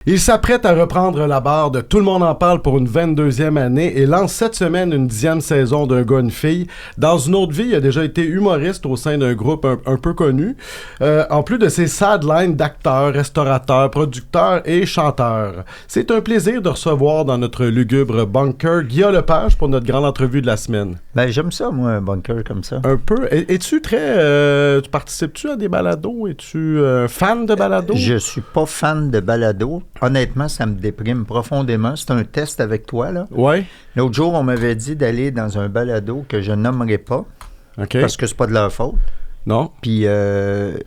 Il s'apprête à reprendre la barre de Tout le monde en parle pour une 22e année et lance cette semaine une 10e saison d'un gars, une fille. Dans une autre vie, il a déjà été humoriste au sein d'un groupe un peu connu. En plus de ses sidelines d'acteur, restaurateur, producteur et chanteur. C'est un plaisir de recevoir dans notre lugubre bunker Guillaume Lepage pour notre grande entrevue de la semaine. Ben, j'aime ça, moi, un bunker comme ça. Un peu. Es-tu très... participes-tu à des balados? Es-tu fan de balados? Je suis pas fan de balados. Honnêtement, ça me déprime profondément. C'est un test avec toi, là. Ouais. L'autre jour, on m'avait dit d'aller dans un balado que je nommerai pas. OK. Parce que c'est pas de leur faute. Non. Puis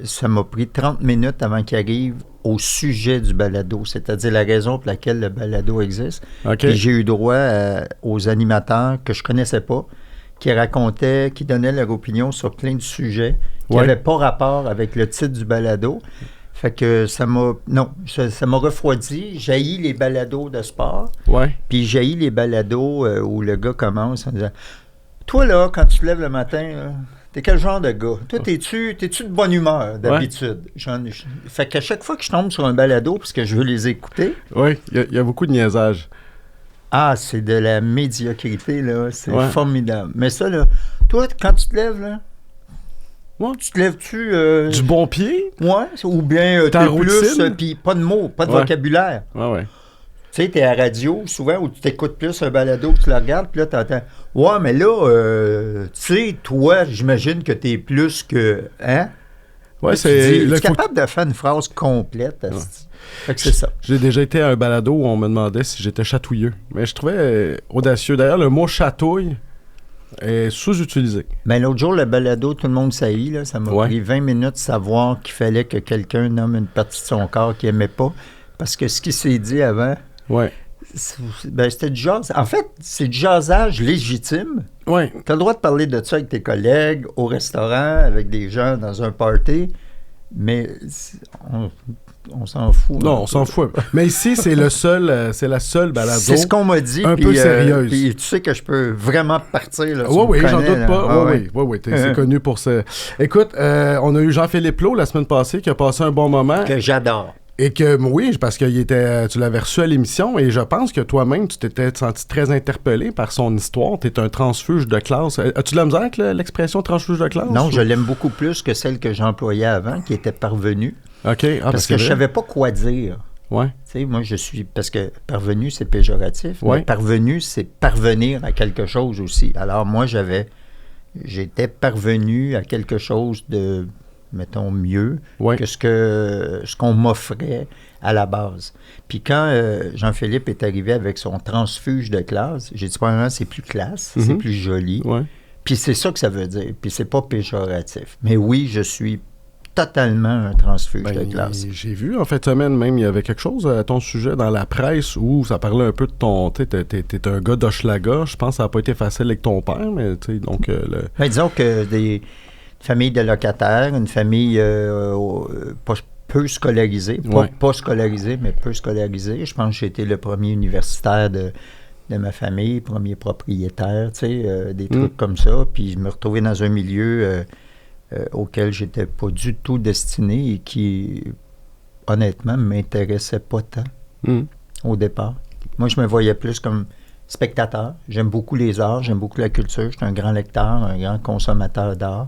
ça m'a pris 30 minutes avant qu'ils arrivent au sujet du balado, c'est-à-dire la raison pour laquelle le balado existe. OK. Puis j'ai eu droit aux animateurs que je connaissais pas, qui racontaient, qui donnaient leur opinion sur plein de sujets qui n'avaient pas rapport avec le titre du balado. Fait que ça m'a refroidi. J'haïs les balados de sport. Ouais. Puis j'haïs les balados où le gars commence en disant « Toi, là, quand tu te lèves le matin, là, t'es quel genre de gars? Toi, t'es-tu de bonne humeur, d'habitude? Ouais. » Fait qu'à chaque fois que je tombe sur un balado, parce que je veux les écouter... Oui, il y a beaucoup de niaisage. Ah, c'est de la médiocrité, là. C'est formidable. Mais ça, là, toi, quand tu te lèves, là, tu te lèves-tu... Du bon pied? Ouais, ou bien ta t'es plus... routine? Puis pas de mots, pas de vocabulaire. Ouais. Tu sais, t'es à la radio, souvent, où tu t'écoutes plus un balado, que tu le regardes, puis là, t'entends... Ouais, mais là, tu sais, toi, j'imagine que t'es plus que... Hein? Ouais, tu es capable de faire une phrase complète. Fait que c'est ça. J'ai déjà été à un balado où on me demandait si j'étais chatouilleux. Mais je trouvais audacieux. D'ailleurs, le mot chatouille est sous-utilisé. Ben, l'autre jour, le balado, tout le monde saillit, là. Ça m'a pris 20 minutes de savoir qu'il fallait que quelqu'un nomme une partie de son corps qu'il n'aimait pas. Parce que ce qui s'est dit avant... Ouais. Ben, c'était du jazz. En fait, c'est du jazzage légitime. Ouais. Tu as le droit de parler de ça avec tes collègues, au restaurant, avec des gens dans un party, mais on s'en fout. Non, on s'en fout. Mais ici, c'est la seule balado. C'est ce qu'on m'a dit. Un peu sérieuse. Puis tu sais que je peux vraiment partir. Là, oui, j'en doute là. pas. Oui, c'est connu pour ça. Écoute, on a eu Jean-Philippe Laud la semaine passée qui a passé un bon moment. Que j'adore. Et que, oui, parce que tu l'avais reçu à l'émission et je pense que toi-même, tu t'étais senti très interpellé par son histoire. Tu es un transfuge de classe. As-tu de la misère avec l'expression transfuge de classe? Non, je l'aime beaucoup plus que celle que j'employais avant, qui était parvenue. OK. Parce que je savais pas quoi dire. Ouais. Tu sais, moi, parce que parvenu, c'est péjoratif. Mais parvenu, c'est parvenir à quelque chose aussi. Alors, moi, j'étais parvenu à quelque chose de... mettons, mieux que ce qu'on m'offrait à la base. Puis quand Jean-Philippe est arrivé avec son transfuge de classe, j'ai dit, premièrement, c'est plus classe, c'est plus joli. Ouais. Puis c'est ça que ça veut dire. Puis c'est pas péjoratif. Mais oui, je suis totalement un transfuge de classe. J'ai vu, en fin de semaine même, il y avait quelque chose à ton sujet dans la presse où ça parlait un peu de ton... Tu sais, t'es un gars d'Hochelaga. Je pense que ça n'a pas été facile avec ton père, mais tu sais, donc... disons que famille de locataires, une famille peu scolarisée, pas scolarisée, mais peu scolarisée. Je pense que j'ai été le premier universitaire de ma famille, premier propriétaire, tu sais, des trucs comme ça. Puis je me retrouvais dans un milieu auquel j'étais pas du tout destiné et qui, honnêtement, m'intéressait pas tant au départ. Moi, je me voyais plus comme spectateur. J'aime beaucoup les arts, j'aime beaucoup la culture. Je suis un grand lecteur, un grand consommateur d'art.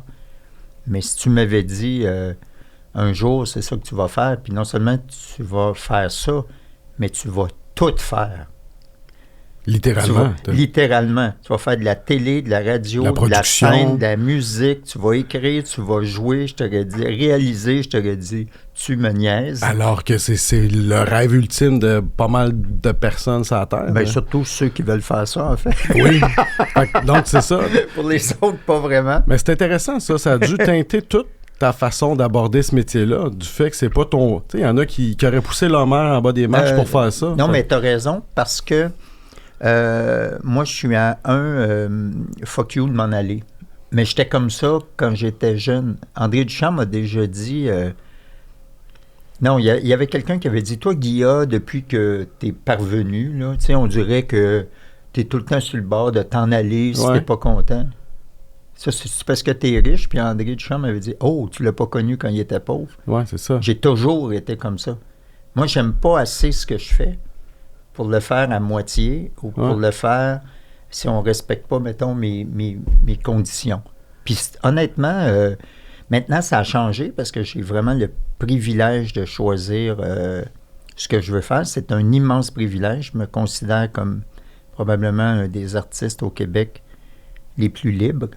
Mais si tu m'avais dit un jour, c'est ça que tu vas faire, puis non seulement tu vas faire ça, mais tu vas tout faire. Littéralement. Littéralement. Tu vas faire de la télé, de la radio, de la scène, de la musique, tu vas écrire, tu vas jouer, je t'aurais dit, réaliser, je t'aurais dit, tu me niaises. Alors que c'est le rêve ultime de pas mal de personnes sur la Terre. Bien, surtout ceux qui veulent faire ça, en fait. Oui. Donc, c'est ça. Pour les autres, pas vraiment. Mais c'est intéressant, ça. Ça a dû teinter toute ta façon d'aborder ce métier-là, du fait que c'est pas ton... Tu sais, il y en a qui auraient poussé leur mère en bas des marches pour faire ça. Non, mais t'as raison, parce que moi, je suis à fuck you de m'en aller. Mais j'étais comme ça quand j'étais jeune. André Duchamp m'a déjà dit... non, il y avait quelqu'un qui avait dit, toi, Guilla, depuis que t'es parvenu, là, tu sais, on dirait que t'es tout le temps sur le bord de t'en aller si t'es pas content. Ça, c'est parce que t'es riche. Puis André Duchamp m'avait dit, oh, tu l'as pas connu quand il était pauvre. Ouais, c'est ça. J'ai toujours été comme ça. Moi, j'aime pas assez ce que je fais pour le faire à moitié ou pour le faire si on respecte pas, mettons, mes conditions. Puis honnêtement, maintenant, ça a changé parce que j'ai vraiment le privilège de choisir ce que je veux faire. C'est un immense privilège. Je me considère comme probablement un des artistes au Québec le plus libre.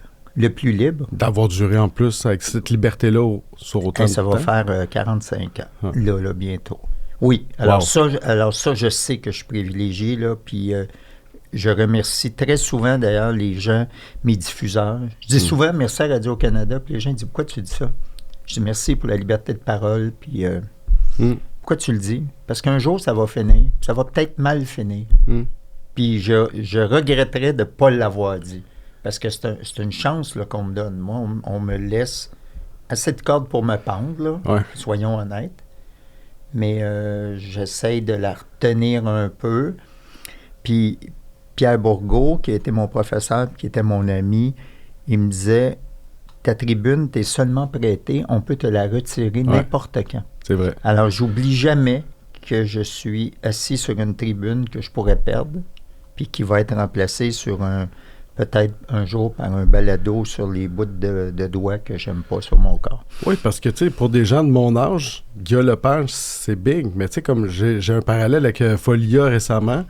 D'avoir duré en plus avec cette liberté-là sur autant de temps. Ça va faire 45 ans, là, bientôt. Oui, alors ça, je sais que je suis privilégié, là, puis je remercie très souvent, d'ailleurs, les gens, mes diffuseurs. Je dis souvent merci à Radio-Canada, puis les gens disent « Pourquoi tu dis ça? » Je dis « Merci pour la liberté de parole, puis pourquoi tu le dis? Parce qu'un jour, ça va finir, ça va peut-être mal finir. Puis je regretterais de ne pas l'avoir dit, parce que c'est une chance là, qu'on me donne. Moi, on me laisse assez de cordes pour me pendre, là, soyons honnêtes. Mais j'essaye de la retenir un peu. Puis Pierre Bourgault, qui était mon professeur, qui était mon ami, il me disait « Ta tribune, t'es seulement prêtée, on peut te la retirer n'importe quand. » C'est vrai. Alors, j'oublie jamais que je suis assis sur une tribune que je pourrais perdre, puis qui va être remplacée sur peut-être un jour par un balado sur les bouts de doigts que j'aime pas sur mon corps. Oui, parce que, tu sais, pour des gens de mon âge, Guillaume Lepage, c'est big, mais tu sais, comme j'ai un parallèle avec Folia récemment,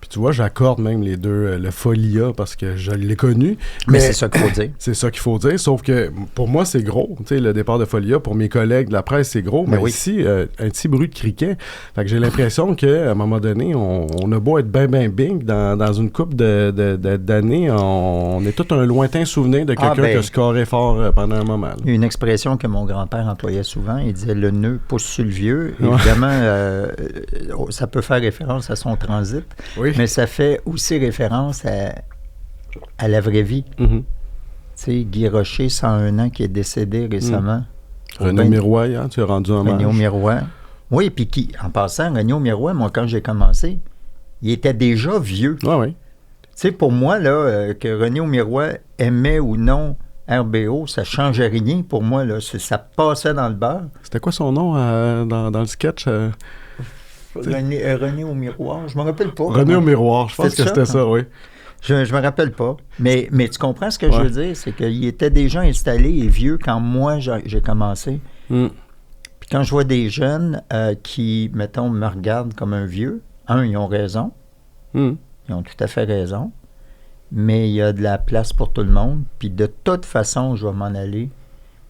puis tu vois, j'accorde même les deux, le Folia, parce que je l'ai connu. Mais c'est ça qu'il faut dire. C'est ça qu'il faut dire, sauf que pour moi, c'est gros, tu sais, le départ de Folia, pour mes collègues de la presse, c'est gros, mais ici, un petit bruit de criquet. Fait que j'ai l'impression qu'à un moment donné, on a beau être bien big, dans une couple d'années, on est tout un lointain souvenir de quelqu'un qui a scoré fort pendant un moment. Là. Une expression que mon grand-père employait souvent, il disait « le nœud pousse sur le vieux ». Évidemment, ça peut faire référence à son transit. Oui. Mais ça fait aussi référence à la vraie vie. Tu sais, Guy Rocher, 101 ans, qui est décédé récemment. René Miroir, hein, tu as rendu hommage. René Miroir. Oui, puis en passant, René Miroir, moi, quand j'ai commencé, il était déjà vieux. Oui. Tu sais, pour moi, là, que René Miroir aimait ou non RBO, ça ne changeait rien pour moi. Là. Ça passait dans le beurre. C'était quoi son nom dans le sketch? René au miroir, je me rappelle pas. René au miroir, je pense que c'était ça, oui. Je me rappelle pas. Mais tu comprends ce que je veux dire? C'est qu'il était déjà installé et vieux quand moi, j'ai commencé. Puis quand je vois des jeunes qui, mettons, me regardent comme un vieux, ils ont raison. Ils ont tout à fait raison. Mais il y a de la place pour tout le monde. Puis de toute façon, je vais m'en aller.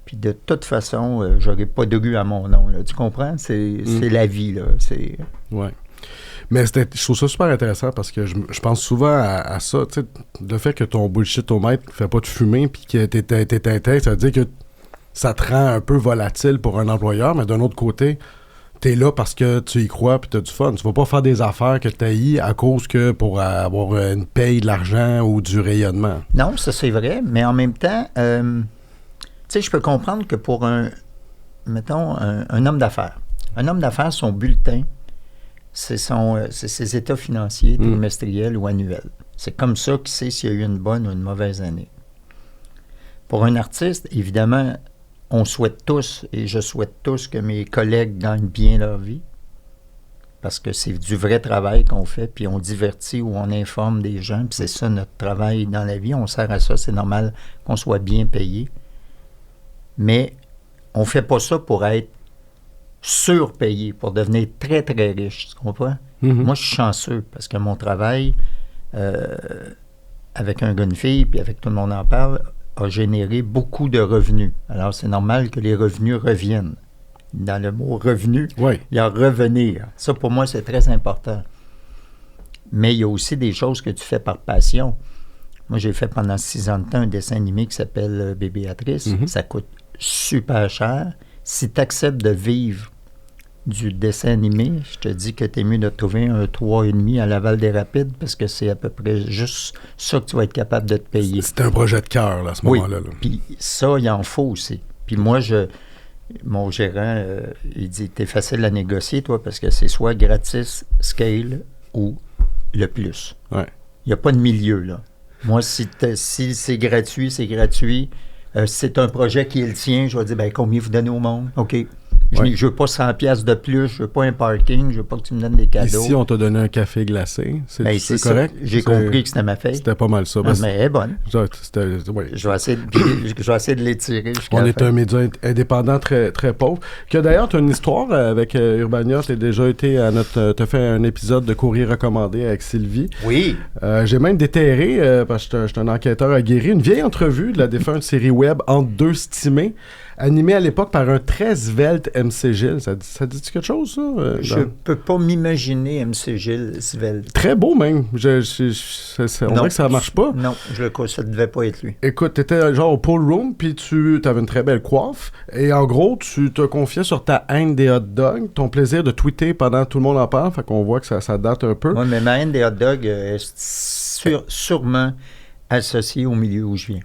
Puis de toute façon, j'aurai pas de rue à mon nom. Là. Tu comprends? C'est la vie, là. Oui. Mais je trouve ça super intéressant parce que je pense souvent à ça. Tu sais, le fait que ton bullshit-o-mètre ne fait pas de fumée puis que t'es teint, ça veut dire que ça te rend un peu volatile pour un employeur, mais d'un autre côté, t'es là parce que tu y crois puis t'as du fun. Tu vas pas faire des affaires que t'haïs à cause que pour avoir une paye, de l'argent ou du rayonnement. Non, ça c'est vrai, mais en même temps... Tu sais, je peux comprendre que pour un homme d'affaires, son bulletin, c'est ses états financiers, trimestriels ou annuels. C'est comme ça qu'il sait s'il y a eu une bonne ou une mauvaise année. Pour un artiste, évidemment, on souhaite tous, et je souhaite tous, que mes collègues gagnent bien leur vie, parce que c'est du vrai travail qu'on fait, puis on divertit ou on informe des gens, puis c'est ça notre travail dans la vie, on sert à ça, c'est normal qu'on soit bien payé. Mais on ne fait pas ça pour être surpayé, pour devenir très, très riche. Tu comprends? Moi, je suis chanceux parce que mon travail, avec un gars, une fille, puis avec tout le monde en parle, a généré beaucoup de revenus. Alors, c'est normal que les revenus reviennent. Dans le mot revenu, il y a revenir. Ça, pour moi, c'est très important. Mais il y a aussi des choses que tu fais par passion. Moi, j'ai fait pendant 6 ans de temps un dessin animé qui s'appelle Bébéatrice. Ça coûte super cher. Si tu acceptes de vivre du dessin animé, je te dis que tu es mieux de trouver un 3,5 à Laval-des-Rapides parce que c'est à peu près juste ça que tu vas être capable de te payer. C'est un projet de cœur, là, à ce moment-là. Là. Puis ça, il en faut aussi. Puis moi, mon gérant, il dit, t'es facile à négocier, toi, parce que c'est soit gratis, scale ou le plus. Il n'y a pas de milieu, là. Moi, si c'est gratuit, c'est gratuit. Si c'est un projet qui est le tien, je vais dire, combien vous donnez au monde? OK. Je ne veux pas 100 piastres de plus, je veux pas un parking, je veux pas que tu me donnes des cadeaux. Ici, on t'a donné un café glacé. C'est correct? J'ai compris que c'était ma fête. C'était pas mal ça. Mais elle est bonne. Oui. Je vais essayer de l'étirer jusqu'à On la est fin. un média indépendant très, très pauvre. Que d'ailleurs, tu as une histoire avec Urbania. Tu as déjà été t'as fait un épisode de Courrier recommandé avec Sylvie. Oui. J'ai même déterré, parce que je suis un enquêteur aguerri, une vieille entrevue de la défunte série web Entre deux stimés, animée à l'époque par un très svelte MC Gilles. Ça dit-tu quelque chose, ça? Je peux pas m'imaginer MC Gilles svelte. Très beau, même. On dirait que ça marche pas. Non, je le crois, ça devait pas être lui. Écoute, t'étais genre au pool room, puis tu avais une très belle coiffe, et en gros, tu te confiais sur ta haine des hot dogs, ton plaisir de tweeter pendant tout le monde en parle, fait qu'on voit que ça date un peu. Oui, mais ma haine des hot dogs est sûrement associée au milieu où je viens.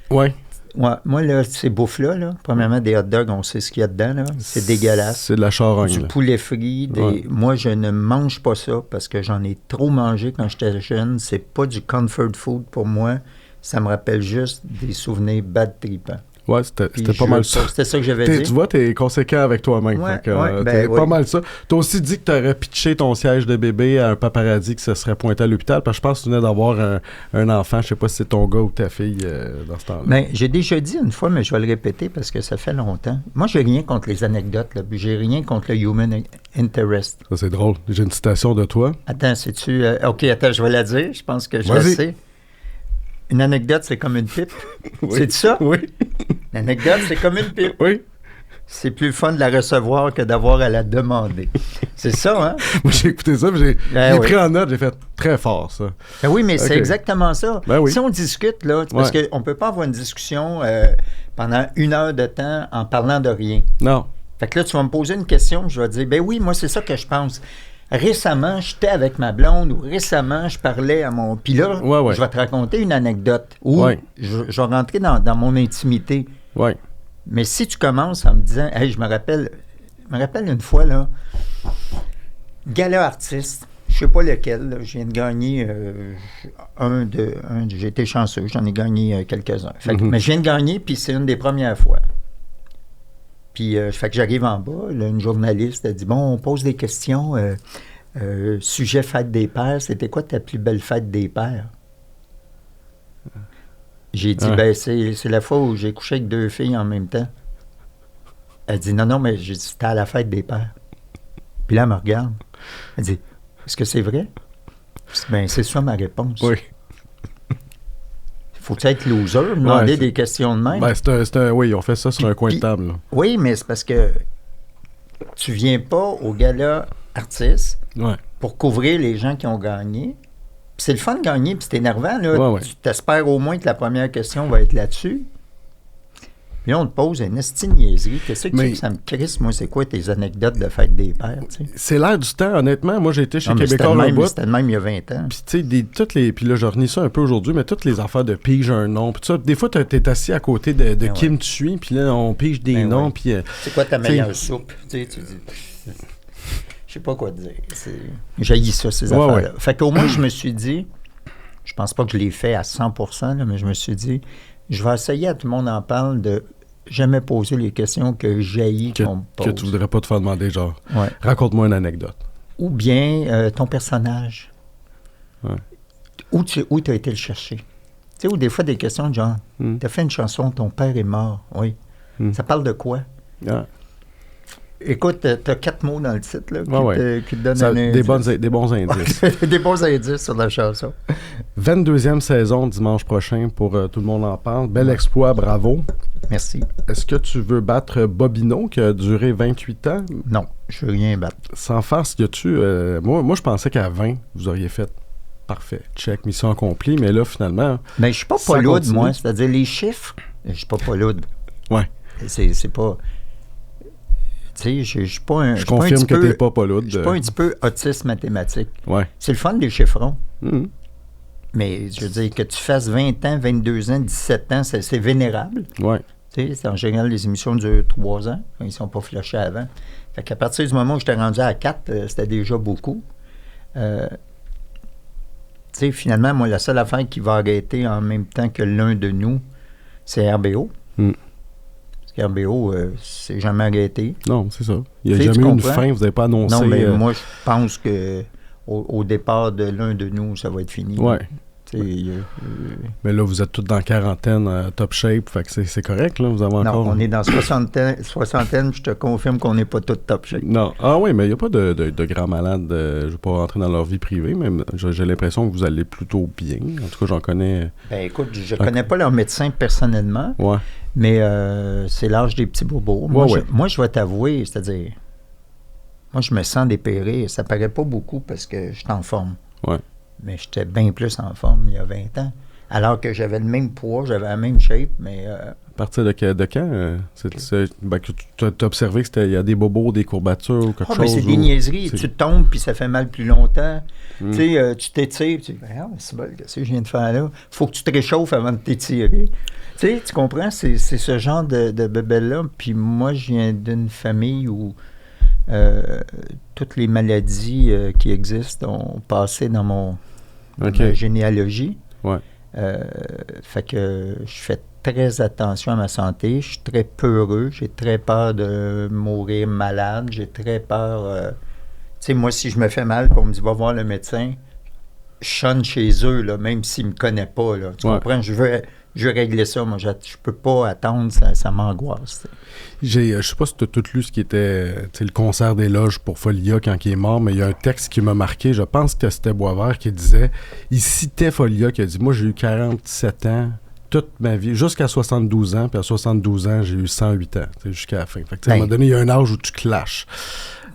Ouais. Ouais, moi, là, ces bouffes-là, premièrement, des hot dogs, on sait ce qu'il y a dedans, là. C'est dégueulasse. C'est de la charogne. Du poulet frit. Ouais. Moi, je ne mange pas ça parce que j'en ai trop mangé quand j'étais jeune. C'est pas du comfort food pour moi. Ça me rappelle juste des souvenirs bad tripants. Ouais, c'était pas mal ça. C'était ça que j'avais dit. Tu vois, t'es conséquent avec toi-même. Ouais, t'es pas mal ça. T'as aussi dit que t'aurais pitché ton siège de bébé à un paparazzi qui se serait pointé à l'hôpital, parce que je pense que tu venais d'avoir un enfant. Je sais pas si c'est ton gars ou ta fille dans ce temps-là. Mais j'ai déjà dit une fois, mais je vais le répéter parce que ça fait longtemps. Moi, j'ai rien contre les anecdotes. Là. J'ai rien contre le human interest. Ça, c'est drôle. J'ai une citation de toi. Attends, sais-tu... OK, attends, je vais la dire. Je pense que je la sais. Une anecdote, c'est comme une pipe. Oui. C'est ça? Oui. Une anecdote, c'est comme une pipe. Oui. C'est plus fun de la recevoir que d'avoir à la demander. C'est ça, hein? Moi, j'ai écouté ça, puis j'ai pris en note, j'ai fait très fort, ça. Ben oui, mais c'est exactement ça. Ben oui. Si on discute, là, parce qu'on ne peut pas avoir une discussion pendant 1 heure de temps en parlant de rien. Non. Fait que là, tu vas me poser une question, je vais te dire, ben oui, moi, c'est ça que je pense. Récemment, j'étais avec ma blonde ou récemment, je parlais à mon... Puis là, je vais te raconter une anecdote où je vais rentrer dans mon intimité. Oui. Mais si tu commences en me disant... Hey, je me rappelle une fois, là, gala artiste, je sais pas lequel, là, je viens de gagner j'ai été chanceux, j'en ai gagné quelques-uns. Mais je viens de gagner, puis c'est une des premières fois. Puis, fait que j'arrive en bas, là, une journaliste a dit, bon, on pose des questions, sujet fête des pères, c'était quoi ta plus belle fête des pères? J'ai dit, ben, c'est la fois où j'ai couché avec 2 filles en même temps. Elle dit, non, mais j'ai dit, c'était à la fête des pères. Puis là, elle me regarde. Elle dit, est-ce que c'est vrai? Je dis, ben, c'est ça ma réponse. Oui. Faut-tu être loser, demander des questions de même? Ben, oui, on fait ça sur un coin de table. Là. Oui, mais c'est parce que tu viens pas au gala artiste pour couvrir les gens qui ont gagné. Puis c'est le fun de gagner, puis c'est énervant. Là. Tu t'espères au moins que la première question va être là-dessus. Puis là, on te pose une esti niaiserie. Qu'est-ce que ça me crisse, moi, c'est quoi tes anecdotes de fête des pères? T'sais? C'est l'air du temps, honnêtement. Moi, j'ai été chez Québécois le bout. C'était le même il y a 20 ans. Puis, tu sais, puis là, je renie ça un peu aujourd'hui, mais toutes les affaires de pige un nom. Puis, des fois, t'es assis à côté de Kim tu suis, puis là, on pige des noms. Puis, c'est quoi ta meilleure soupe? Tu dis. Je sais pas quoi te dire. J'haïs ça, ces affaires-là. Fait qu'au moins, je me suis dit, je pense pas que je l'ai fait à 100%, là, mais je me suis dit, je vais essayer à tout le monde en parle de jamais poser les questions que j'haïs qu'on me pose. Que tu voudrais pas te faire demander, genre, raconte-moi une anecdote. Ou bien ton personnage. Ouais. Où tu as été le chercher. Tu sais, ou des fois des questions de genre, t'as fait une chanson, ton père est mort. Oui. Ça parle de quoi? Écoute, t'as 4 mots dans le titre là, qui te donnent des bons indices. Des bons indices sur la chanson. 22e saison dimanche prochain pour Tout le monde en parle. Bel exploit, bravo. Merci. Est-ce que tu veux battre Bobino qui a duré 28 ans? Non, je veux rien battre. Sans farce, y a-tu... moi, je pensais qu'à 20, vous auriez fait parfait. Check, mission accomplie, mais là, finalement... Mais je suis pas paloude, moi. C'est-à-dire, les chiffres, je suis pas paloude. Ouais. C'est pas... Tu sais, je suis pas un... Je confirme que t'es pas paloude. Je suis pas un petit peu autiste mathématique. Ouais. C'est le fun des chiffrons. Mais je veux dire, que tu fasses 20 ans, 22 ans, 17 ans, c'est vénérable. Ouais. Tu sais, en général, les émissions durent 3 ans. Ils ne sont pas flushés avant. Fait qu'à partir du moment où j'étais rendu à 4, c'était déjà beaucoup. Tu sais, finalement, moi, la seule affaire qui va arrêter en même temps que l'un de nous, c'est RBO. Parce RBO, c'est jamais arrêté. Non, c'est ça. Il n'y a jamais eu une fin, vous n'avez pas annoncé... Non, mais moi, je pense que au départ de l'un de nous, ça va être fini. Oui. Mais là, vous êtes tous dans la quarantaine, top shape, fait que c'est correct, là, vous avez encore... Non, on est dans soixantaine, je te confirme qu'on n'est pas tous top shape. Non, ah oui, mais il n'y a pas de grands malades, je ne vais pas rentrer dans leur vie privée, mais j'ai l'impression que vous allez plutôt bien. En tout cas, j'en connais... Ben écoute, je ne connais pas leur médecin personnellement, mais c'est l'âge des petits bobos. Moi, je vais t'avouer, c'est-à-dire, moi, je me sens dépéré, ça paraît pas beaucoup parce que je suis en forme. Ouais. Mais j'étais bien plus en forme il y a 20 ans. Alors que j'avais le même poids, j'avais la même shape, mais... À partir de quand? Tu as observé qu'il y a des bobos, des courbatures ou quelque chose? Mais c'est des niaiseries. Tu tombes, puis ça fait mal plus longtemps. Tu sais, tu t'étires, tu dis, c'est bon, qu'est-ce que je viens de faire là? Faut que tu te réchauffes avant de t'étirer. Tu comprends? C'est ce genre de bébé-là. Puis moi, je viens d'une famille où toutes les maladies qui existent ont passé dans ma généalogie. Ouais. Fait que je fais très attention à ma santé. Je suis très peureux. J'ai très peur de mourir malade. J'ai très peur... tu sais, moi, si je me fais mal, on me dit « Va voir le médecin », je sonne chez eux, là, même s'ils ne me connaissent pas. Là. Tu comprends? Je veux régler ça. Moi, je peux pas attendre. Ça m'angoisse. Je sais pas si tu as tout lu ce qui était le concert des loges pour Folia quand il est mort, mais il y a un texte qui m'a marqué. Je pense que c'était Boisvert qui disait... Il citait Folia qui a dit « Moi, j'ai eu 47 ans toute ma vie, jusqu'à 72 ans, puis à 72 ans, j'ai eu 108 ans, jusqu'à la fin. » Fait que, à un moment donné, il y a un âge où tu clashes.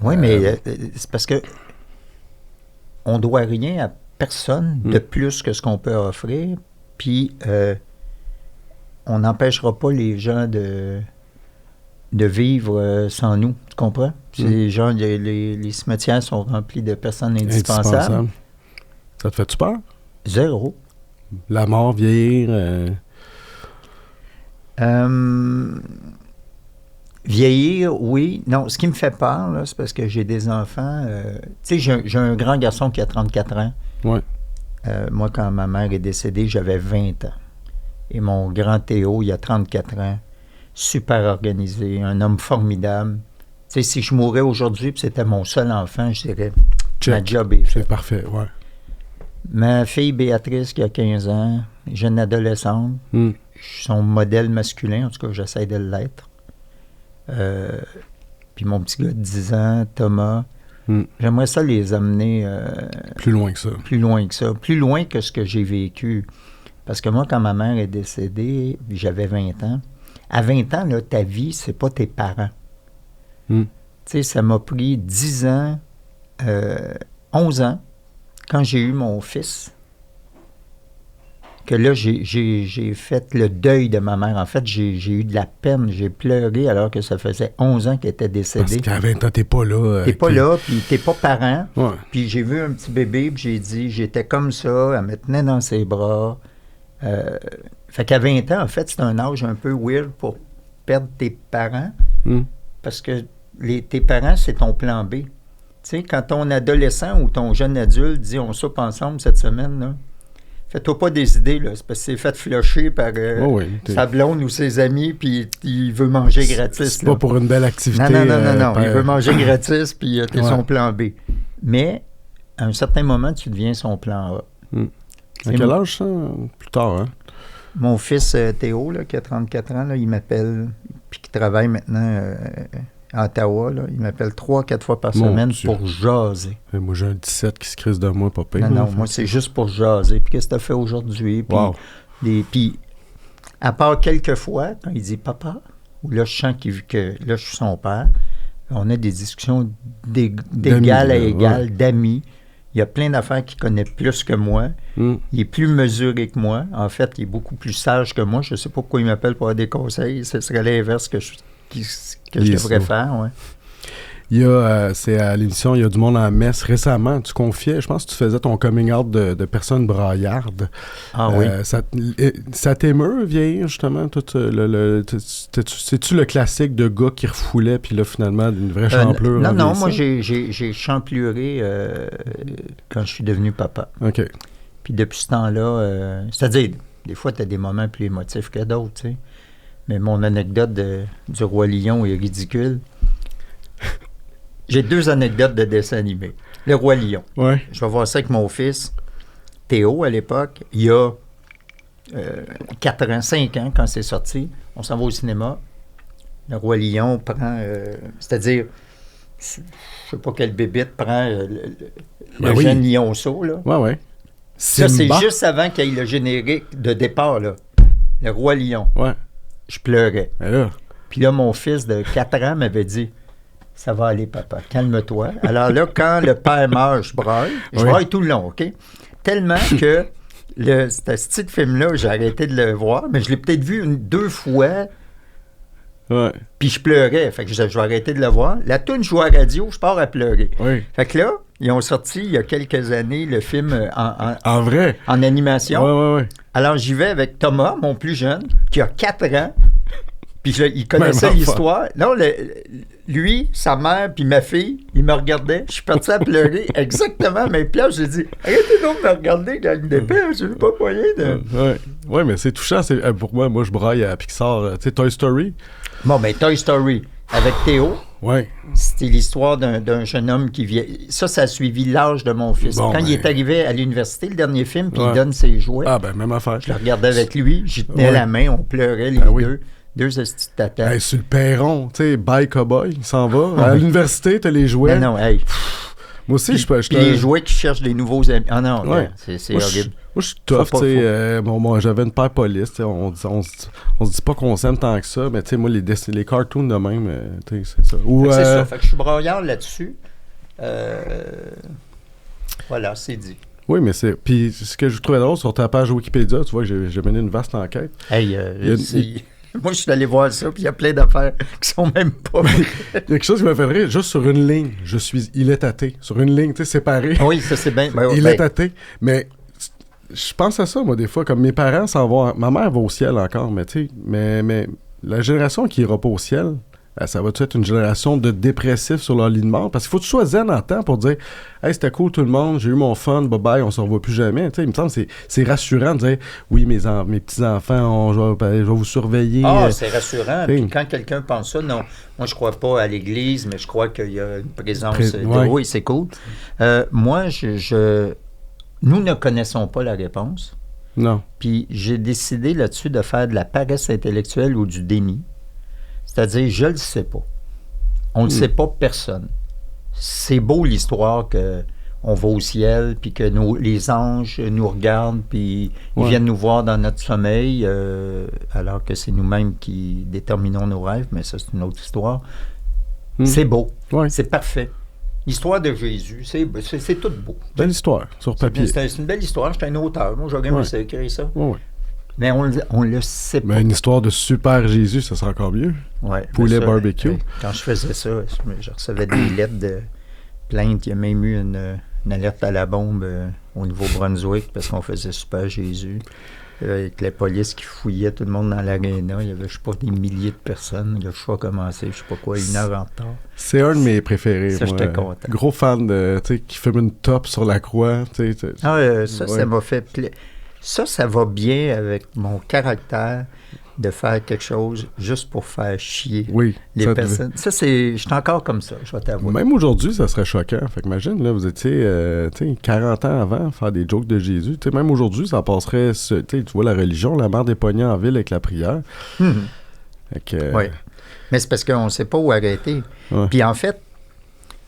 Oui, mais c'est parce que on doit rien à personne de plus que ce qu'on peut offrir, puis on n'empêchera pas les gens de vivre sans nous, tu comprends? Les gens, les cimetières sont remplis de personnes indispensables. Ça te fait-tu peur? Zéro. La mort, vieillir? Vieillir, oui. Non, ce qui me fait peur, là, c'est parce que j'ai des enfants. Tu sais, j'ai un grand garçon qui a 34 ans. Ouais. Moi, quand ma mère est décédée, j'avais 20 ans. Et mon grand Théo, il a 34 ans. Super organisé, un homme formidable. Tu sais, si je mourais aujourd'hui et c'était mon seul enfant, je dirais, ma job est faite. C'est parfait, ouais. Ma fille Béatrice, qui a 15 ans, jeune adolescente, je suis son modèle masculin, en tout cas, j'essaie de l'être. Puis mon petit gars de 10 ans, Thomas, j'aimerais ça les amener... plus loin que ça. Plus loin que ça. Plus loin que ce que j'ai vécu. Parce que moi, quand ma mère est décédée, j'avais 20 ans. À 20 ans, là, ta vie, c'est pas tes parents. Tu sais, ça m'a pris 10 ans, 11 ans, quand j'ai eu mon fils, que là, j'ai fait le deuil de ma mère. En fait, j'ai eu de la peine, j'ai pleuré alors que ça faisait 11 ans qu'elle était décédée. Parce qu'à 20 ans, t'es pas là. T'es pas là, puis t'es pas parent. Ouais. Puis j'ai vu un petit bébé, puis j'ai dit, j'étais comme ça, elle me tenait dans ses bras. Fait qu'à 20 ans, en fait, c'est un âge un peu weird pour perdre tes parents, parce que tes parents, c'est ton plan B. Tu sais, quand ton adolescent ou ton jeune adulte dit « on soupe ensemble cette semaine », là, fais-toi pas des idées, là. C'est parce que c'est fait flusher par sa blonde ou ses amis, puis il veut manger gratis. C'est pas pour une belle activité. Non. Il veut manger gratis, puis t'es son plan B. Mais, à un certain moment, tu deviens son plan A. À quel âge, ça? Plus tard, hein? Mon fils Théo, là, qui a 34 ans, là, il m'appelle, puis qui travaille maintenant à Ottawa, là, il m'appelle 3-4 fois par semaine pour jaser. Et moi, j'ai un 17 qui se crise de moi, pas pire. Non, moi, c'est juste pour jaser. Puis qu'est-ce que tu as fait aujourd'hui? Puis, à part quelques fois, quand il dit « Papa », ou là, je sens que là, je suis son père, on a des discussions d'égal à égal, d'amis. Il y a plein d'affaires qu'il connaît plus que moi. Il est plus mesuré que moi. En fait, il est beaucoup plus sage que moi. Je ne sais pas pourquoi il m'appelle pour avoir des conseils. Ce serait l'inverse que je devrais faire. Ouais. Il y a, c'est à l'émission, il y a du monde en messe. Récemment, tu confiais, je pense que tu faisais ton coming out de personnes braillardes. Ah oui. Ça t'émeut, vieillir, justement? C'est-tu le classique de gars qui refoulait, puis là, finalement, d'une vraie champlure? Non, moi, j'ai champluré quand je suis devenu papa. OK. Puis depuis ce temps-là, c'est-à-dire, des fois, tu as des moments plus émotifs que d'autres, tu sais. Mais mon anecdote du Roi Lion est ridicule. J'ai 2 anecdotes de dessin animé. Le Roi Lion. Ouais. Je vais voir ça avec mon fils, Théo, à l'époque. Il y a 4 ans, 5 ans, quand c'est sorti. On s'en va au cinéma. Le Roi Lion prend... c'est-à-dire, je ne sais pas quelle bébite prend le jeune lionceau, là. Ouais. Ça, c'est juste avant qu'il y ait le générique de départ, là. Le Roi Lion. Ouais. Je pleurais. Alors. Puis là, mon fils de 4 ans m'avait dit... Ça va aller, papa, calme-toi. Alors là, quand le père meurt, je braille. Je braille tout le long, OK? Tellement que ce petit film-là, j'ai arrêté de le voir, mais je l'ai peut-être vu 2 fois. Ouais. Puis je pleurais. Fait que je vais arrêter de le voir. La toune joue à la radio, je pars à pleurer. Oui. Fait que là, ils ont sorti il y a quelques années le film en vrai? En animation. Ouais. Alors j'y vais avec Thomas, mon plus jeune, qui a 4 ans. Puis il connaissait l'histoire. Non, lui, sa mère, puis ma fille, ils me regardaient. Je suis parti à pleurer exactement même place. J'ai dit, arrêtez donc de me regarder, gang d'épée, je n'ai pas moyen de... Ouais, mais c'est touchant. Pour moi, je braille à Pixar. Tu sais, Toy Story. Bon, mais Toy Story, avec Théo, c'était l'histoire d'un jeune homme qui vient... Ça a suivi l'âge de mon fils. Quand il est arrivé à l'université, le dernier film, puis il donne ses jouets. Ah, ben, même affaire. Je le regardais avec lui, j'y tenais la main, on pleurait les deux. 2 estis de tata. Sur le perron, tu sais, bye cowboy, il s'en va. À l'université, t'as les jouets. Non, moi aussi, je peux. Les jouets qui cherchent des nouveaux amis. Ah non, c'est horrible. Moi, je suis tough, tu sais. Moi, j'avais une paire police, on se dit pas qu'on s'aime tant que ça, mais tu sais, moi, les cartoons de même, tu sais, c'est ça. C'est ça, fait que je suis braillard là-dessus. Voilà, c'est dit. Oui, mais c'est... Puis, ce que je trouvais drôle sur ta page Wikipédia, tu vois que j'ai mené une vaste enquête. Moi, je suis allé voir ça, puis il y a plein d'affaires qui sont même pas... Il y a quelque chose qui m'a fait rire, juste sur une ligne, il est athée. Sur une ligne, tu sais, séparée. Oui, ça, c'est bien... Il est athée. Mais je pense à ça, moi, des fois, comme mes parents s'en vont... Ma mère va au ciel encore, mais tu sais, mais la génération qui ira pas au ciel... ça va-tu être une génération de dépressifs sur leur lit de mort? Parce qu'il faut que tu sois zen en temps pour dire « Hey, c'était cool tout le monde, j'ai eu mon fun, bye-bye, on se revoit plus jamais. » Tu sais, il me semble que c'est rassurant de dire « Oui, mes petits-enfants, je vais vous surveiller. » c'est rassurant. Puis quand quelqu'un pense ça, non, moi je crois pas à l'Église, mais je crois qu'il y a une présence de oui, c'est cool. Moi, nous ne connaissons pas la réponse. Non. Puis j'ai décidé là-dessus de faire de la paresse intellectuelle ou du déni. C'est-à-dire, je le sais pas. On le sait pas, personne. C'est beau l'histoire qu'on va au ciel, puis que les anges nous regardent, puis ils viennent nous voir dans notre sommeil, alors que c'est nous-mêmes qui déterminons nos rêves, mais ça, c'est une autre histoire. C'est beau. C'est parfait. L'histoire de Jésus, c'est tout beau. Belle histoire, sur papier. C'est une belle histoire. J'étais un auteur. Moi, j'aurais aimé écrire ça. Mais on le sait pas. Mais une histoire de super Jésus, ça serait encore mieux. Poulet barbecue. Quand je faisais ça, je recevais des lettres de plainte. Il y a même eu une alerte à la bombe au Nouveau-Brunswick parce qu'on faisait super Jésus. Avec la police qui fouillait tout le monde dans l'aréna. Il y avait, je sais pas, des milliers de personnes. Le show a commencé, je sais pas quoi, 1 heure en retard. C'est un de mes préférés. Ça, moi. j'étais content. Gros fan de, tu sais, qui fume une top sur la croix. Ça m'a fait plaisir. Ça va bien avec mon caractère de faire quelque chose juste pour faire chier les personnes. Ça, je suis encore comme ça, je vais t'avouer. Même aujourd'hui, ça serait choquant. Fait que imagine, là, vous étiez 40 ans avant faire des jokes de Jésus. T'sais, même aujourd'hui, ça passerait... Tu vois, la religion, la mère des poignets en ville avec la prière. Oui. Mais c'est parce qu'on ne sait pas où arrêter. Puis en fait,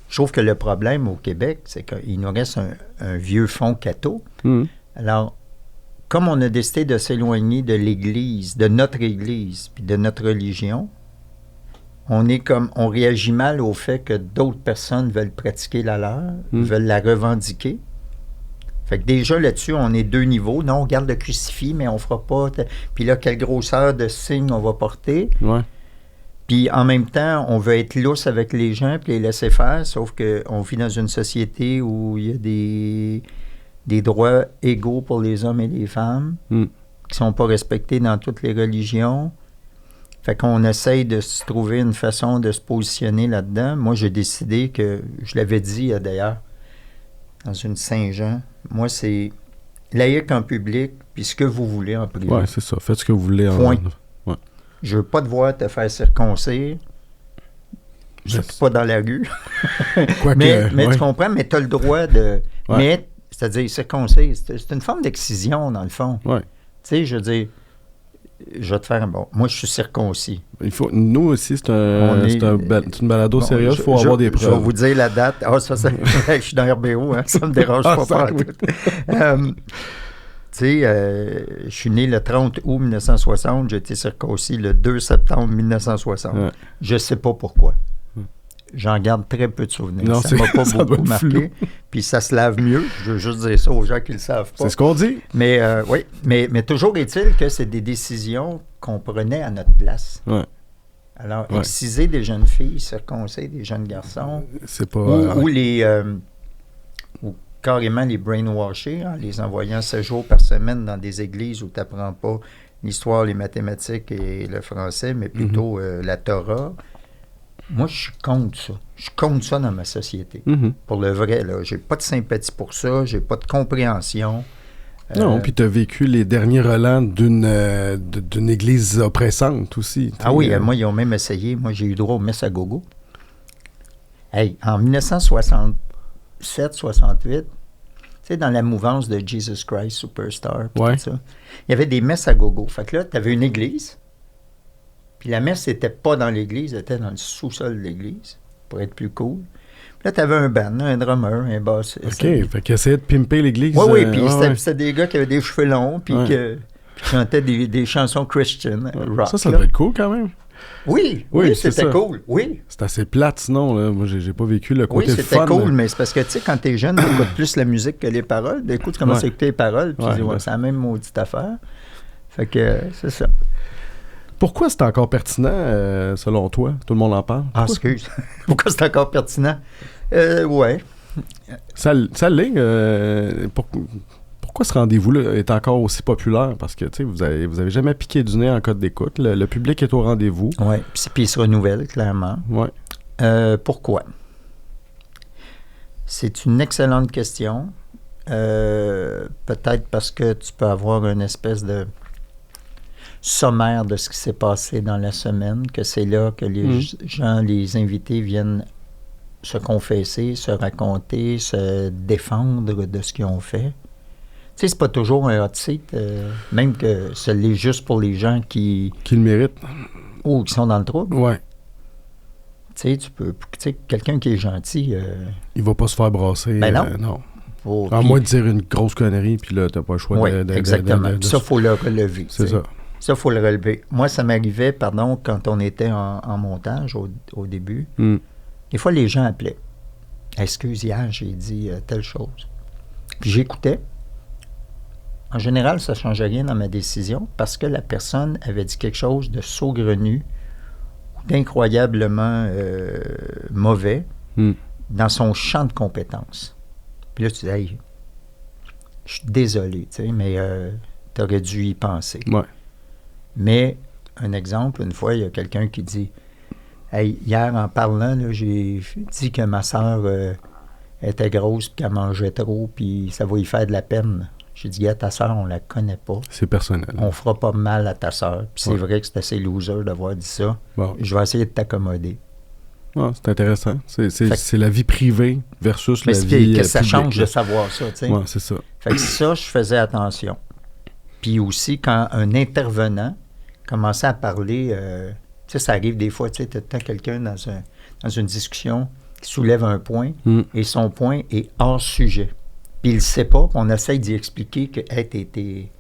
je trouve que le problème au Québec, c'est qu'il nous reste un vieux fond catho. Alors, comme on a décidé de s'éloigner de l'Église, de notre Église, puis de notre religion, on réagit mal au fait que d'autres personnes veulent pratiquer la leur, veulent la revendiquer. Fait que déjà là-dessus, on est 2 niveaux. Non, on garde le crucifix, mais on fera pas... Puis là, quelle grosseur de signe on va porter. Puis en même temps, on veut être lousse avec les gens puis les laisser faire, sauf qu'on vit dans une société où il y a des droits égaux pour les hommes et les femmes qui sont pas respectés dans toutes les religions. Fait qu'on essaye de se trouver une façon de se positionner là-dedans. Moi, j'ai décidé que, je l'avais dit d'ailleurs, dans une Saint-Jean, moi, c'est laïque en public, puis ce que vous voulez en privé. Oui, c'est ça. Faites ce que vous voulez en... Point. Je veux pas devoir te faire circoncire. Surtout pas dans la rue. mais tu comprends, mais tu as le droit de... Ouais. Mais, c'est-à-dire circoncire, c'est une forme d'excision, dans le fond. Ouais. Tu sais, je veux dire, je vais te faire... Bon, moi, je suis circoncis. Nous aussi, c'est une balado sérieuse, il faut avoir des preuves. Je vais vous dire la date. Ah, ça, je suis dans RBO, hein, ça me dérange pas. Tu sais, je suis né le 30 août 1960, j'ai été circoncis le 2 septembre 1960. Ouais. Je sais pas pourquoi. J'en garde très peu de souvenirs. Non, ça m'a pas beaucoup marqué. Puis ça se lave mieux. Je veux juste dire ça aux gens qui ne le savent pas. C'est ce qu'on dit. Mais oui, mais toujours est-il que c'est des décisions qu'on prenait à notre place. Ouais. Alors, exciser des jeunes filles, circoncire des jeunes garçons, c'est pas, ou carrément les brainwasher, en les envoyant 7 jours par semaine dans des églises où tu n'apprends pas l'histoire, les mathématiques et le français, mais plutôt la Torah. Moi, je suis contre ça. Je suis contre ça dans ma société. Pour le vrai, là, j'ai pas de sympathie pour ça, j'ai pas de compréhension. Non, puis tu as vécu les derniers relents d'une église oppressante aussi. Ah oui, moi, ils ont même essayé. Moi, j'ai eu droit au messe à gogo. Hey, en 1967-68, tu sais, dans la mouvance de Jesus Christ Superstar, tout ça, il y avait des messes à gogo. Fait que là, tu avais une église. Puis la messe n'était pas dans l'église, elle était dans le sous-sol de l'église, pour être plus cool. Puis là, tu avais un band, un drummer, un bassiste. OK, fait qu'ils essayaient de pimper l'église. Oui, puis c'était des gars qui avaient des cheveux longs, puis qui chantaient des chansons Christian, rock. Ça doit être cool quand même. Oui, c'était cool, oui. C'est assez plate, sinon, là. Moi, j'ai pas vécu le côté fun. Oui, c'était cool, mais c'est parce que, tu sais, quand t'es jeune, t'écoutes plus la musique que les paroles. D'un coup, tu commences à écouter les paroles, puis tu dis, c'est la même maudite affaire. Fait que, c'est ça. Pourquoi c'est encore pertinent, selon toi? Tout le monde en parle. Ah, excuse. Pourquoi c'est encore pertinent? Ouais. Ça ligne. Pourquoi ce rendez-vous-là est encore aussi populaire? Parce que, tu sais, vous avez jamais piqué du nez en code d'écoute. Le public est au rendez-vous. Oui, puis il se renouvelle, clairement. Oui. Pourquoi? C'est une excellente question. Peut-être parce que tu peux avoir une espèce de sommaire de ce qui s'est passé dans la semaine, que c'est là que les gens, les invités viennent se confesser, se raconter, se défendre de ce qu'ils ont fait. Tu sais, c'est pas toujours un hot seat, même que ce l'est juste pour les gens qui le méritent. Ou qui sont dans le trouble. Ouais. Tu sais, quelqu'un qui est gentil... il va pas se faire brasser. Ben non. Non. À moins de dire une grosse connerie, puis là, t'as pas le choix exactement. Ça, il faut le relever. C'est ça. Ça, il faut le relever. Moi, ça m'arrivait, quand on était en montage au début, des fois, les gens appelaient. « Excuse, hier, j'ai dit telle chose. » Puis j'écoutais. En général, ça ne changeait rien dans ma décision parce que la personne avait dit quelque chose de saugrenu ou d'incroyablement mauvais dans son champ de compétences. Puis là, tu dis « Hey, je suis désolé, tu sais, mais tu aurais dû y penser. » Ouais. Mais, un exemple, une fois, il y a quelqu'un qui dit « Hey, hier, en parlant, là, j'ai dit que ma sœur était grosse, puis qu'elle mangeait trop, puis ça va y faire de la peine. » J'ai dit « Ta sœur, on la connaît pas. C'est personnel. On fera pas mal à ta sœur. » Puis c'est vrai que c'est assez loser d'avoir dit ça. Bon. Je vais essayer de t'accommoder. Ah, c'est intéressant. C'est la vie privée versus la vie publique. Qu'est-ce que ça change de savoir ça, tu sais? Oui, c'est ça. Fait que ça, je faisais attention. Puis aussi, quand un intervenant commençait à parler, tu sais, ça arrive des fois, tu sais, tu as quelqu'un dans une discussion qui soulève un point et son point est hors sujet. Puis il ne sait pas, puis on essaye d'y expliquer que, hey,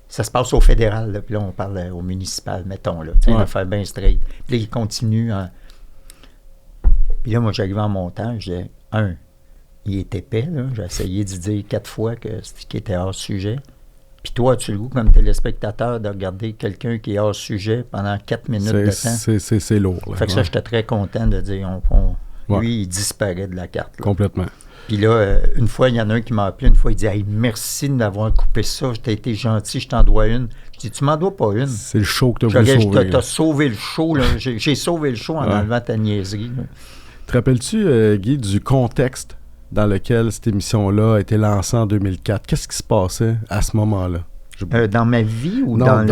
ça se passe au fédéral, là, puis là, on parle au municipal, mettons, là, tu sais, une affaire bien straight. Puis là, il continue. Puis là, moi, j'arrivais en montant, je disais, il est épais, là, j'ai essayé d'y dire 4 fois que c'était était hors sujet. Puis toi, as-tu le goût, comme téléspectateur, de regarder quelqu'un qui est hors sujet pendant 4 minutes de temps? C'est lourd. Là, fait que ça, j'étais très content de dire, lui, il disparaît de la carte. Là. Complètement. Puis là, une fois, il y en a un qui m'a appelé, une fois, il dit « Hey, merci de m'avoir coupé ça, t'as été gentil, je t'en dois une. » Je dis « Tu m'en dois pas une. » C'est le show que t'as voulu sauver. T'as sauvé le show, là. J'ai sauvé le show en enlevant ta niaiserie. Là. Te rappelles-tu, Guy, du contexte dans lequel cette émission-là a été lancée en 2004? Qu'est-ce qui se passait à ce moment-là? Dans ma vie ou non,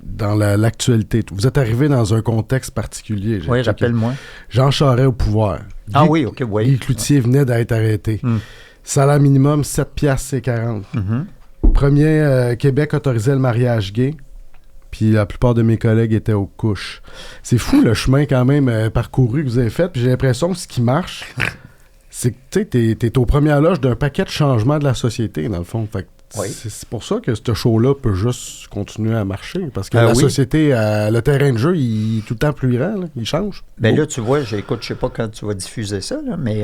dans l'actualité. Vous êtes arrivé dans un contexte particulier. Oui, rappelle-moi. Jean Charest au pouvoir. Oui, OK, oui. Guy Cloutier venait d'être arrêté. Salaire minimum, 7,40 $. Premier, Québec autorisait le mariage gay. Puis la plupart de mes collègues étaient aux couches. C'est fou le chemin quand même parcouru que vous avez fait. Puis j'ai l'impression que ce qui marche, c'est que t'es aux premières loges d'un paquet de changements de la société, dans le fond. Fait que c'est pour ça que ce show-là peut juste continuer à marcher. Parce que la société, le terrain de jeu, il est tout le temps plus grand. Là. Il change. Ben là, tu vois, j'écoute, je sais pas quand tu vas diffuser ça, là, mais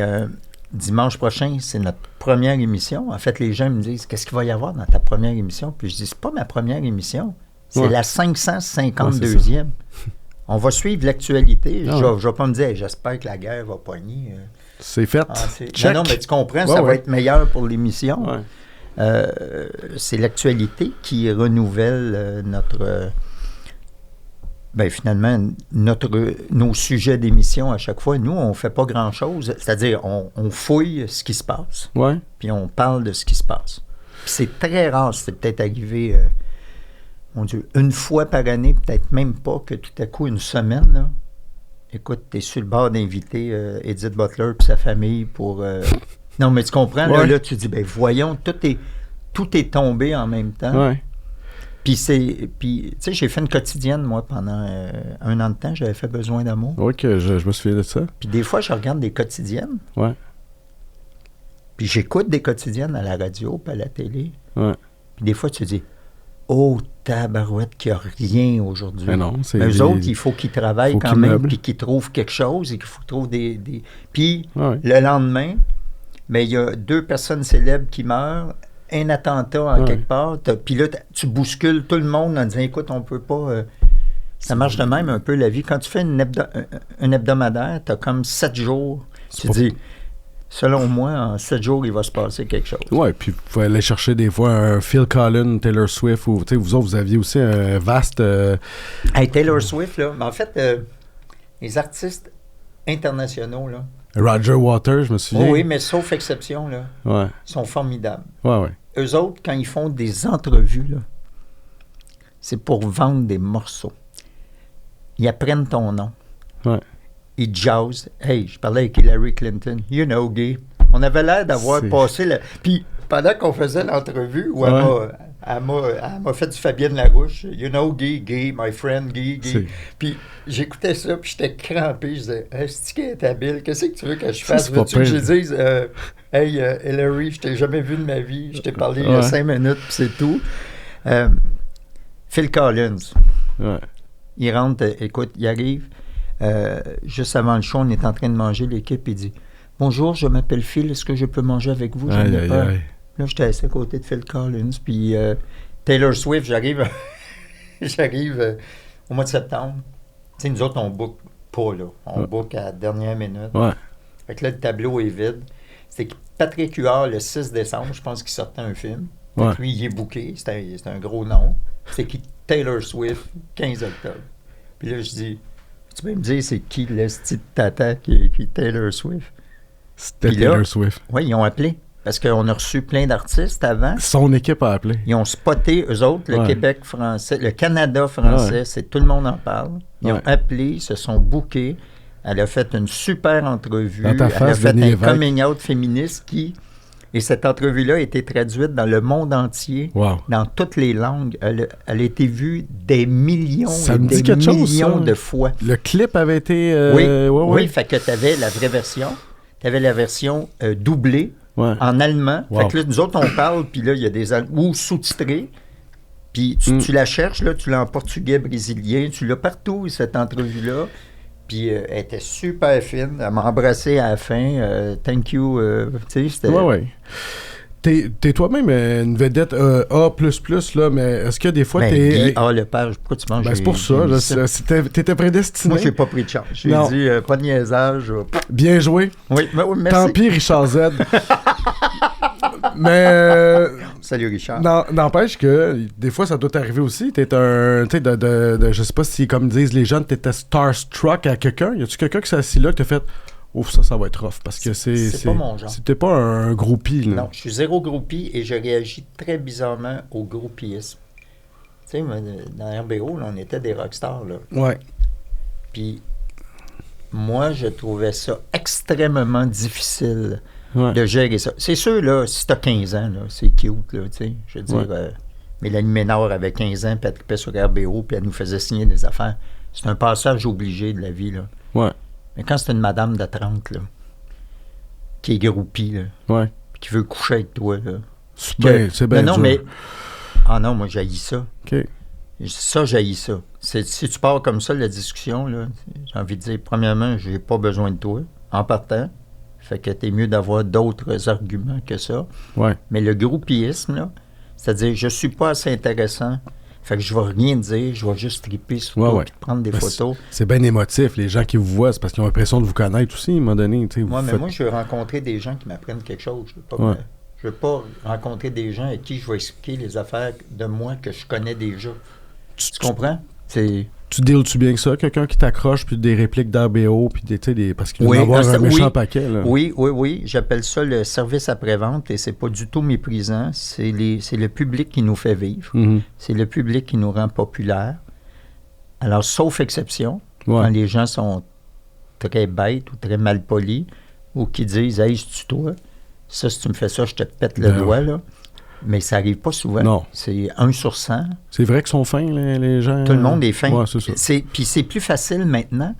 dimanche prochain, c'est notre première émission. En fait, les gens me disent, qu'est-ce qu'il va y avoir dans ta première émission? Puis je dis, c'est pas ma première émission. C'est la 552e. On va suivre l'actualité. Je vais pas me dire, j'espère que la guerre va pogner. C'est fait. Non, mais tu comprends, ça va être meilleur pour l'émission. C'est l'actualité qui renouvelle finalement, nos sujets d'émission à chaque fois. Nous, on ne fait pas grand-chose. C'est-à-dire, on fouille ce qui se passe. Puis on parle de ce qui se passe. Puis c'est très rare, c'est peut-être arrivé... mon Dieu, une fois par année, peut-être même pas, que tout à coup, une semaine, là, écoute, t'es sur le bord d'inviter Edith Butler et sa famille pour... Non, mais tu comprends, là, tu dis, voyons, tout est tombé en même temps. Puis, tu sais, j'ai fait une quotidienne, moi, pendant 1 an de temps, j'avais fait Besoin d'amour. Oui, je me souviens de ça. Puis des fois, je regarde des quotidiennes. Puis j'écoute des quotidiennes à la radio puis à la télé. Puis des fois, tu dis... Oh, tabarouette, qu'il n'y a rien aujourd'hui. Mais non, c'est eux autres, il faut qu'ils travaillent quand même, puis qu'ils trouvent quelque chose, et qu'il faut qu'ils trouvent des... Puis, le lendemain, il y a 2 personnes célèbres qui meurent, un attentat en quelque part, puis là, tu bouscules tout le monde en disant, écoute, on peut pas... ça marche de même un peu, la vie. Quand tu fais un hebdomadaire, tu as comme 7 jours. Tu dis... Selon moi, en 7 jours, il va se passer quelque chose. Oui, puis il faut aller chercher des fois un Phil Collins, Taylor Swift, ou vous autres, vous aviez aussi un vaste... Taylor Swift, là, mais en fait, les artistes internationaux, là... Roger Waters, je me souviens. Oui, mais sauf exception, là, ils sont formidables. Eux autres, quand ils font des entrevues, là, c'est pour vendre des morceaux. Ils apprennent ton nom. Ils jazzent. Hey, je parlais avec Hillary Clinton. You know, Guy. On avait l'air d'avoir passé... Puis, pendant qu'on faisait l'entrevue, où elle m'a fait du Fabienne Larouche. You know, Guy, my friend, Guy. Puis, j'écoutais ça, puis j'étais crampé. Je disais, est-ce qu'elle est habile? Qu'est-ce que tu veux que je fasse? Veux-tu que je dise, hey, Hillary, je t'ai jamais vu de ma vie. Je t'ai parlé il y a 5 minutes, puis c'est tout. Phil Collins. Il rentre, écoute, il arrive... juste avant le show, on est en train de manger, l'équipe, il dit « Bonjour, je m'appelle Phil, est-ce que je peux manger avec vous? » J'en ai peur. Là, j'étais assis à côté de Phil Collins, puis Taylor Swift, j'arrive au mois de septembre. Tu sais, nous autres, on book pas, là. On book à la dernière minute. Fait que là, le tableau est vide. C'est que Patrick Huard, le 6 décembre, je pense qu'il sortait un film. Fait que lui, il est booké, c'est un gros nom. C'est qui Taylor Swift, 15 octobre. Puis là, je dis... Tu peux me dire, c'est qui le style tata qui est Taylor Swift? C'était Taylor Swift. Oui, ils ont appelé. Parce qu'on a reçu plein d'artistes avant. Son équipe a appelé. Ils ont spoté, eux autres, le Québec français, le Canada français, c'est tout le monde en parle. Ils ont appelé, ils se sont bookés. Elle a fait une super entrevue. Elle a fait un coming out féministe qui... Et cette entrevue-là a été traduite dans le monde entier, dans toutes les langues. Elle a été vue des millions de fois. Le clip avait été... Oui, fait que tu avais la vraie version. Tu avais la version doublée en allemand. Fait que là, nous autres, on parle, puis là, il y a des... ou sous-titrés. Puis tu la cherches, là, tu l'as en portugais brésilien, tu l'as partout, cette entrevue-là. Puis elle était super fine. Elle m'a embrassé à la fin. Thank you. Tu sais, c'était... T'es toi-même une vedette A++, là, mais est-ce que des fois t'es... le père, pourquoi tu manges? C'est pour ça. T'étais prédestiné. Moi, j'ai pas pris de chance. J'ai dit, pas de niaisage. Bien joué. Oui, merci. Tant pis, Richard Z. Mais... Salut, Richard. N'empêche que, des fois, ça doit t'arriver aussi. T'es un... Tu sais, je sais pas si, comme disent les jeunes, t'étais starstruck à quelqu'un. Y a-tu quelqu'un qui s'est assis là, que t'as fait... Ouf, ça va être rough, parce que c'est pas mon genre. C'était pas un groupie, là. Non, je suis zéro groupie et je réagis très bizarrement au groupisme. Tu sais, dans RBO, là, on était des rockstars, là. Ouais. Puis, moi, je trouvais ça extrêmement difficile de gérer ça. C'est sûr, là, si t'as 15 ans, là, c'est cute, là, tu sais. Je veux dire, Mélanie Ménard avait 15 ans, puis elle tripait sur RBO, puis elle nous faisait signer des affaires. C'est un passage obligé de la vie, là. Ouais. Mais quand c'est une madame de 30, là, qui est groupie, là, puis qui veut coucher avec toi, là. C'est bien dur. Mais... Ah non, moi, j'haïs ça. OK. Ça, j'haïs ça. Si tu pars comme ça, la discussion, là, j'ai envie de dire, premièrement, j'ai pas besoin de toi, en partant. Fait que t'es mieux d'avoir d'autres arguments que ça. Ouais. Mais le groupisme, là, c'est-à-dire, je suis pas assez intéressant, fait que je vais rien dire, je vais juste triper sur toi et prendre des photos. C'est bien émotif. Les gens qui vous voient, c'est parce qu'ils ont l'impression de vous connaître aussi, à un moment donné. Moi, je veux rencontrer des gens qui m'apprennent quelque chose. Je veux pas rencontrer des gens à qui je vais expliquer les affaires de moi que je connais déjà. Tu comprends? Tu deals-tu bien que ça? Quelqu'un qui t'accroche, puis des répliques d'RBO, puis parce qu'il va avoir un méchant paquet. Là. Oui. J'appelle ça le service après-vente et c'est pas du tout méprisant. C'est le public qui nous fait vivre. Mm-hmm. C'est le public qui nous rend populaires. Alors, sauf exception, quand les gens sont très bêtes ou très malpolis ou qui disent « Hey, c'est-tu toi? Ça, si tu me fais ça, je te pète le doigt. » là. Mais ça n'arrive pas souvent. Non. C'est 1 sur 100. C'est vrai qu'ils sont fins, les gens. Tout le monde est fin. Ouais, c'est ça. Puis c'est plus facile maintenant.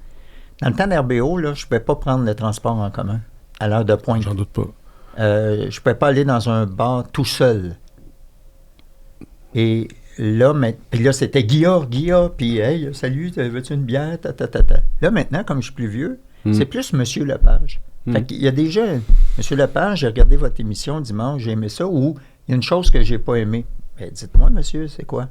Dans le temps d'RBO, là, je ne pouvais pas prendre le transport en commun à l'heure de pointe. J'en doute pas. Je ne pouvais pas aller dans un bar tout seul. Et là, c'était Guilla, puis hey, salut, veux-tu une bière? Là, maintenant, comme je suis plus vieux, c'est plus Monsieur Lepage. Fait qu'il y a des gens, Monsieur Lepage, j'ai regardé votre émission dimanche, j'ai aimé ça, ou il y a une chose que j'ai pas aimée. Ben, dites-moi, monsieur, c'est quoi?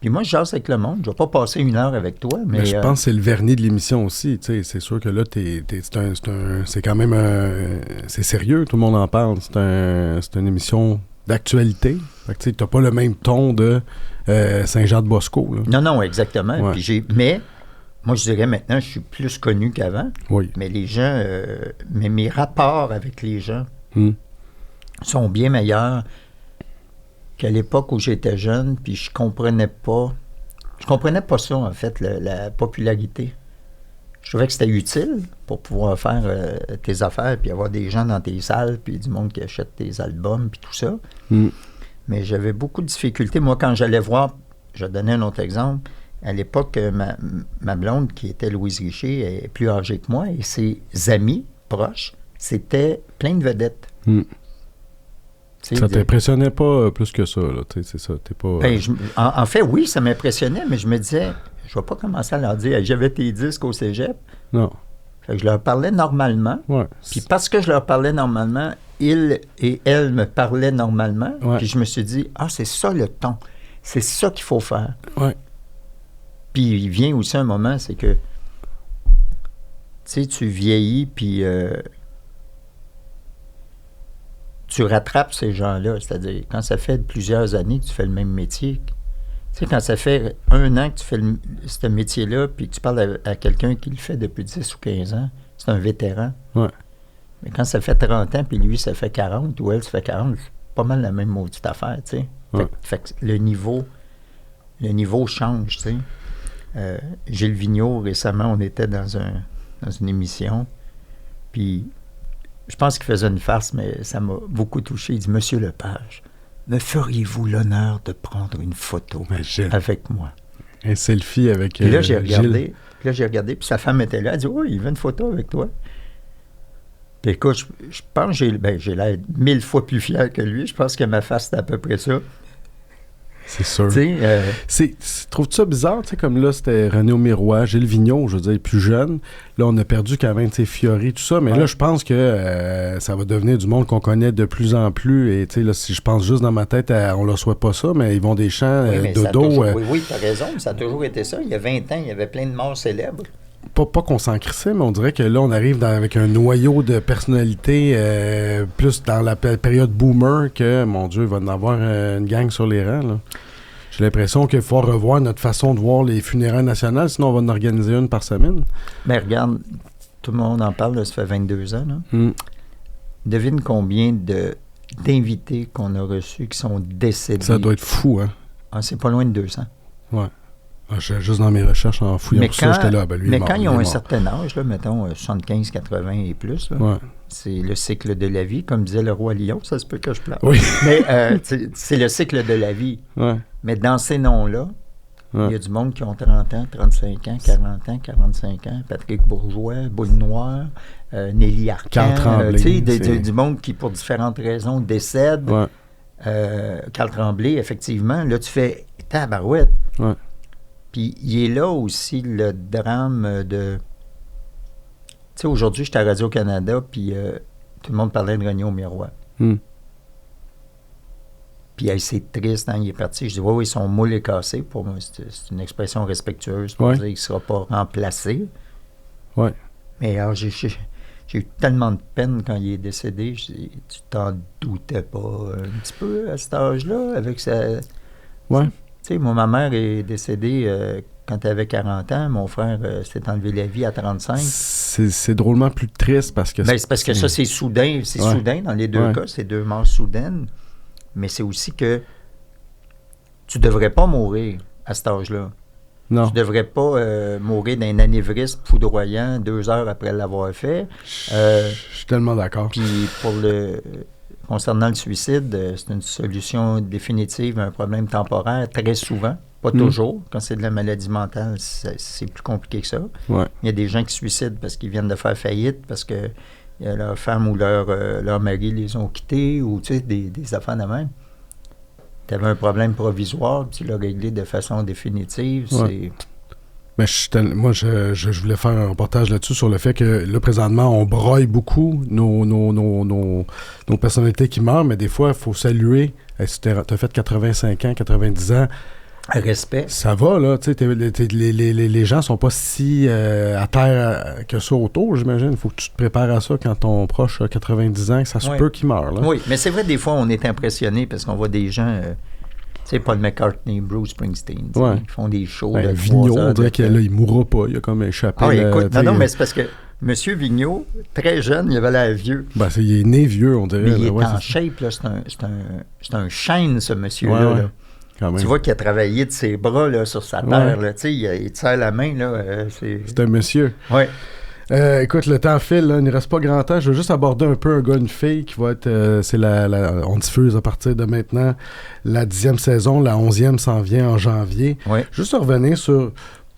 Puis moi, je jase avec le monde. Je vais pas passer 1 heure avec toi, mais... je pense que c'est le vernis de l'émission aussi. C'est sûr que là, c'est quand même... c'est sérieux, tout le monde en parle. C'est une émission d'actualité. Fait que tu n'as pas le même ton de Saint-Jean-de-Bosco. Là. Non, exactement. Ouais. Puis mais moi, je dirais maintenant, je suis plus connu qu'avant. Oui. Mais les gens... mais mes rapports avec les gens sont bien meilleurs qu'à l'époque où j'étais jeune, puis je comprenais pas ça, en fait, la popularité. Je trouvais que c'était utile pour pouvoir faire tes affaires, puis avoir des gens dans tes salles, puis du monde qui achète tes albums, puis tout ça. Mais j'avais beaucoup de difficultés. Moi, quand j'allais voir, je vais donner un autre exemple, à l'époque, ma blonde, qui était Louise Richer, est plus âgée que moi, et ses amis proches, c'était plein de vedettes. Ça t'impressionnait pas plus que ça, là, c'est ça, t'es pas... En fait, oui, ça m'impressionnait, mais je me disais, je vais pas commencer à leur dire, j'avais tes disques au cégep. Non. Fait que je leur parlais normalement, puis parce que je leur parlais normalement, ils et elles me parlaient normalement, puis je me suis dit, c'est ça le ton, c'est ça qu'il faut faire. Ouais. Puis il vient aussi un moment, c'est que, tu sais, tu vieillis, puis... tu rattrapes ces gens-là, c'est-à-dire quand ça fait plusieurs années que tu fais le même métier, tu sais, quand ça fait 1 an que tu fais ce métier-là, puis que tu parles à quelqu'un qui le fait depuis 10 ou 15 ans, c'est un vétéran. Ouais. Mais quand ça fait 30 ans, puis lui, ça fait 40, ou elle, ça fait 40, c'est pas mal la même maudite affaire, tu sais. Fait que le niveau change, tu sais. Gilles Vigneault, récemment, on était dans une émission, puis... Je pense qu'il faisait une farce, mais ça m'a beaucoup touché. Il dit, « Monsieur Lepage, me feriez-vous l'honneur de prendre une photo avec moi? » Un selfie avec Puis là, j'ai regardé. Puis sa femme était là. Elle dit, « Oui, il veut une photo avec toi. » Puis écoute, je pense que j'ai l'air 1000 fois plus fier que lui. Je pense que ma face, c'était à peu près ça. C'est sûr. Trouves-tu ça bizarre, tu sais, comme là, c'était René Aumirois, Gilles Vigneault, je veux dire, plus jeune. Là, on a perdu quand même, tu sais, Fiori, tout ça. Mais là, je pense que ça va devenir du monde qu'on connaît de plus en plus. Et, tu sais, là, si je pense juste dans ma tête, on leur souhaite pas ça, mais ils vont des chants dodo. Oui, t'as raison, ça a toujours été ça. Il y a 20 ans, il y avait plein de morts célèbres. Pas qu'on s'en crissait, mais on dirait que là, on arrive avec un noyau de personnalité plus dans la période boomer que, mon Dieu, il va en avoir une gang sur les rangs, là. J'ai l'impression qu'il faut revoir notre façon de voir les funérailles nationales, sinon on va en organiser une par semaine. Mais regarde, tout le monde en parle, là, ça fait 22 ans. Là. Devine combien d'invités qu'on a reçus qui sont décédés. Ça doit être fou, hein? Ah, c'est pas loin de 200. Ouais. Juste dans mes recherches, en fouillant tout ça, j'étais là. Lui, mais quand ils ont un certain âge, là, mettons 75, 80 et plus, là, c'est le cycle de la vie. Comme disait le roi Lion, ça se peut que je pleure. Oui. Mais c'est le cycle de la vie. Ouais. Mais dans ces noms-là, il y a du monde qui ont 30 ans, 35 ans, 40 ans, 45 ans. Patrick Bourgeois, Boule Noire, Nelly Arcan. Carl Tremblay. Du monde qui, pour différentes raisons, décède. Ouais. Carl Tremblay, effectivement. Là, tu fais tabarouette. Ouais. Puis il est là aussi le drame de... Tu sais, aujourd'hui, j'étais à Radio-Canada, puis tout le monde parlait de René Aumirois. Puis c'est triste, hein, il est parti. Je dis, oui, son moule est cassé. Pour moi, c'est une expression respectueuse pour dire qu'il ne sera pas remplacé. Ouais. Mais alors, j'ai eu tellement de peine quand il est décédé. Je dis, tu t'en doutais pas un petit peu à cet âge-là, avec sa... Ouais. Tu sais, moi, ma mère est décédée quand elle avait 40 ans. Mon frère s'est enlevé la vie à 35. C'est drôlement plus triste parce que... C'est parce que ça, c'est soudain. C'est soudain dans les deux cas. C'est 2 morts soudaines. Mais c'est aussi que tu devrais pas mourir à cet âge-là. Non. Tu devrais pas mourir d'un anévrisme foudroyant 2 heures après l'avoir fait. Je suis tellement d'accord. Puis concernant le suicide, c'est une solution définitive à un problème temporaire très souvent. Pas toujours. Quand c'est de la maladie mentale, c'est plus compliqué que ça. Ouais. Il y a des gens qui se suicident parce qu'ils viennent de faire faillite, parce que leur femme ou leur mari les ont quittés, ou tu sais, des affaires de même. Tu avais un problème provisoire, puis tu l'as réglé de façon définitive. Ouais. Mais je voulais faire un reportage là-dessus sur le fait que là, présentement, on broye beaucoup nos personnalités qui meurent, mais des fois, il faut saluer. Tu as fait 85 ans, 90 ans. Respect. Ça va, là. Tu sais, les gens sont pas si à terre que ça autour, j'imagine. Il faut que tu te prépares à ça quand ton proche a 90 ans, que ça se peut qu'il meure. Là. Oui, mais c'est vrai, des fois, on est impressionné parce qu'on voit des gens... tu sais, Paul McCartney, Bruce Springsteen, ils font des shows de Vigneault, on dirait qu'il ne mourra pas. Il a comme échappé. Ah, écoute, non, mais c'est parce que M. Vigneault, très jeune, il avait l'air vieux. Ben, il est né vieux, on dirait. Mais il est en shape, là. C'est un chêne, ce monsieur-là. Ouais. Là. Tu vois qu'il a travaillé de ses bras là, sur sa terre. Là, il tire la main. Là, c'est un monsieur. Oui. Écoute, le temps file, là, il ne reste pas grand temps. Je veux juste aborder un peu un gars, une fille qui va être... on diffuse à partir de maintenant la 10e saison. La 11e s'en vient en janvier. Oui. Juste revenir sur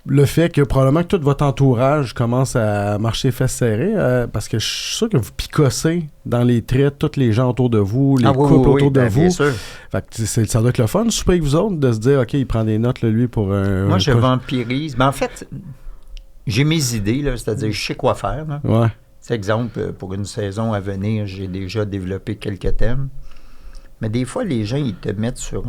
le fait que probablement que tout votre entourage commence à marcher fesses serrées, parce que je suis sûr que vous picossez dans les traits tous les gens autour de vous, les couples autour de vous. Bien sûr. Fait que ça doit être le fun, souper avec vous autres, de se dire, OK, il prend des notes, là, lui, pour un... Moi, je vampirise. Mais en fait, j'ai mes idées, là, c'est-à-dire je sais quoi faire. Là. Ouais. C'est exemple, pour une saison à venir, j'ai déjà développé quelques thèmes. Mais des fois, les gens, ils te mettent sur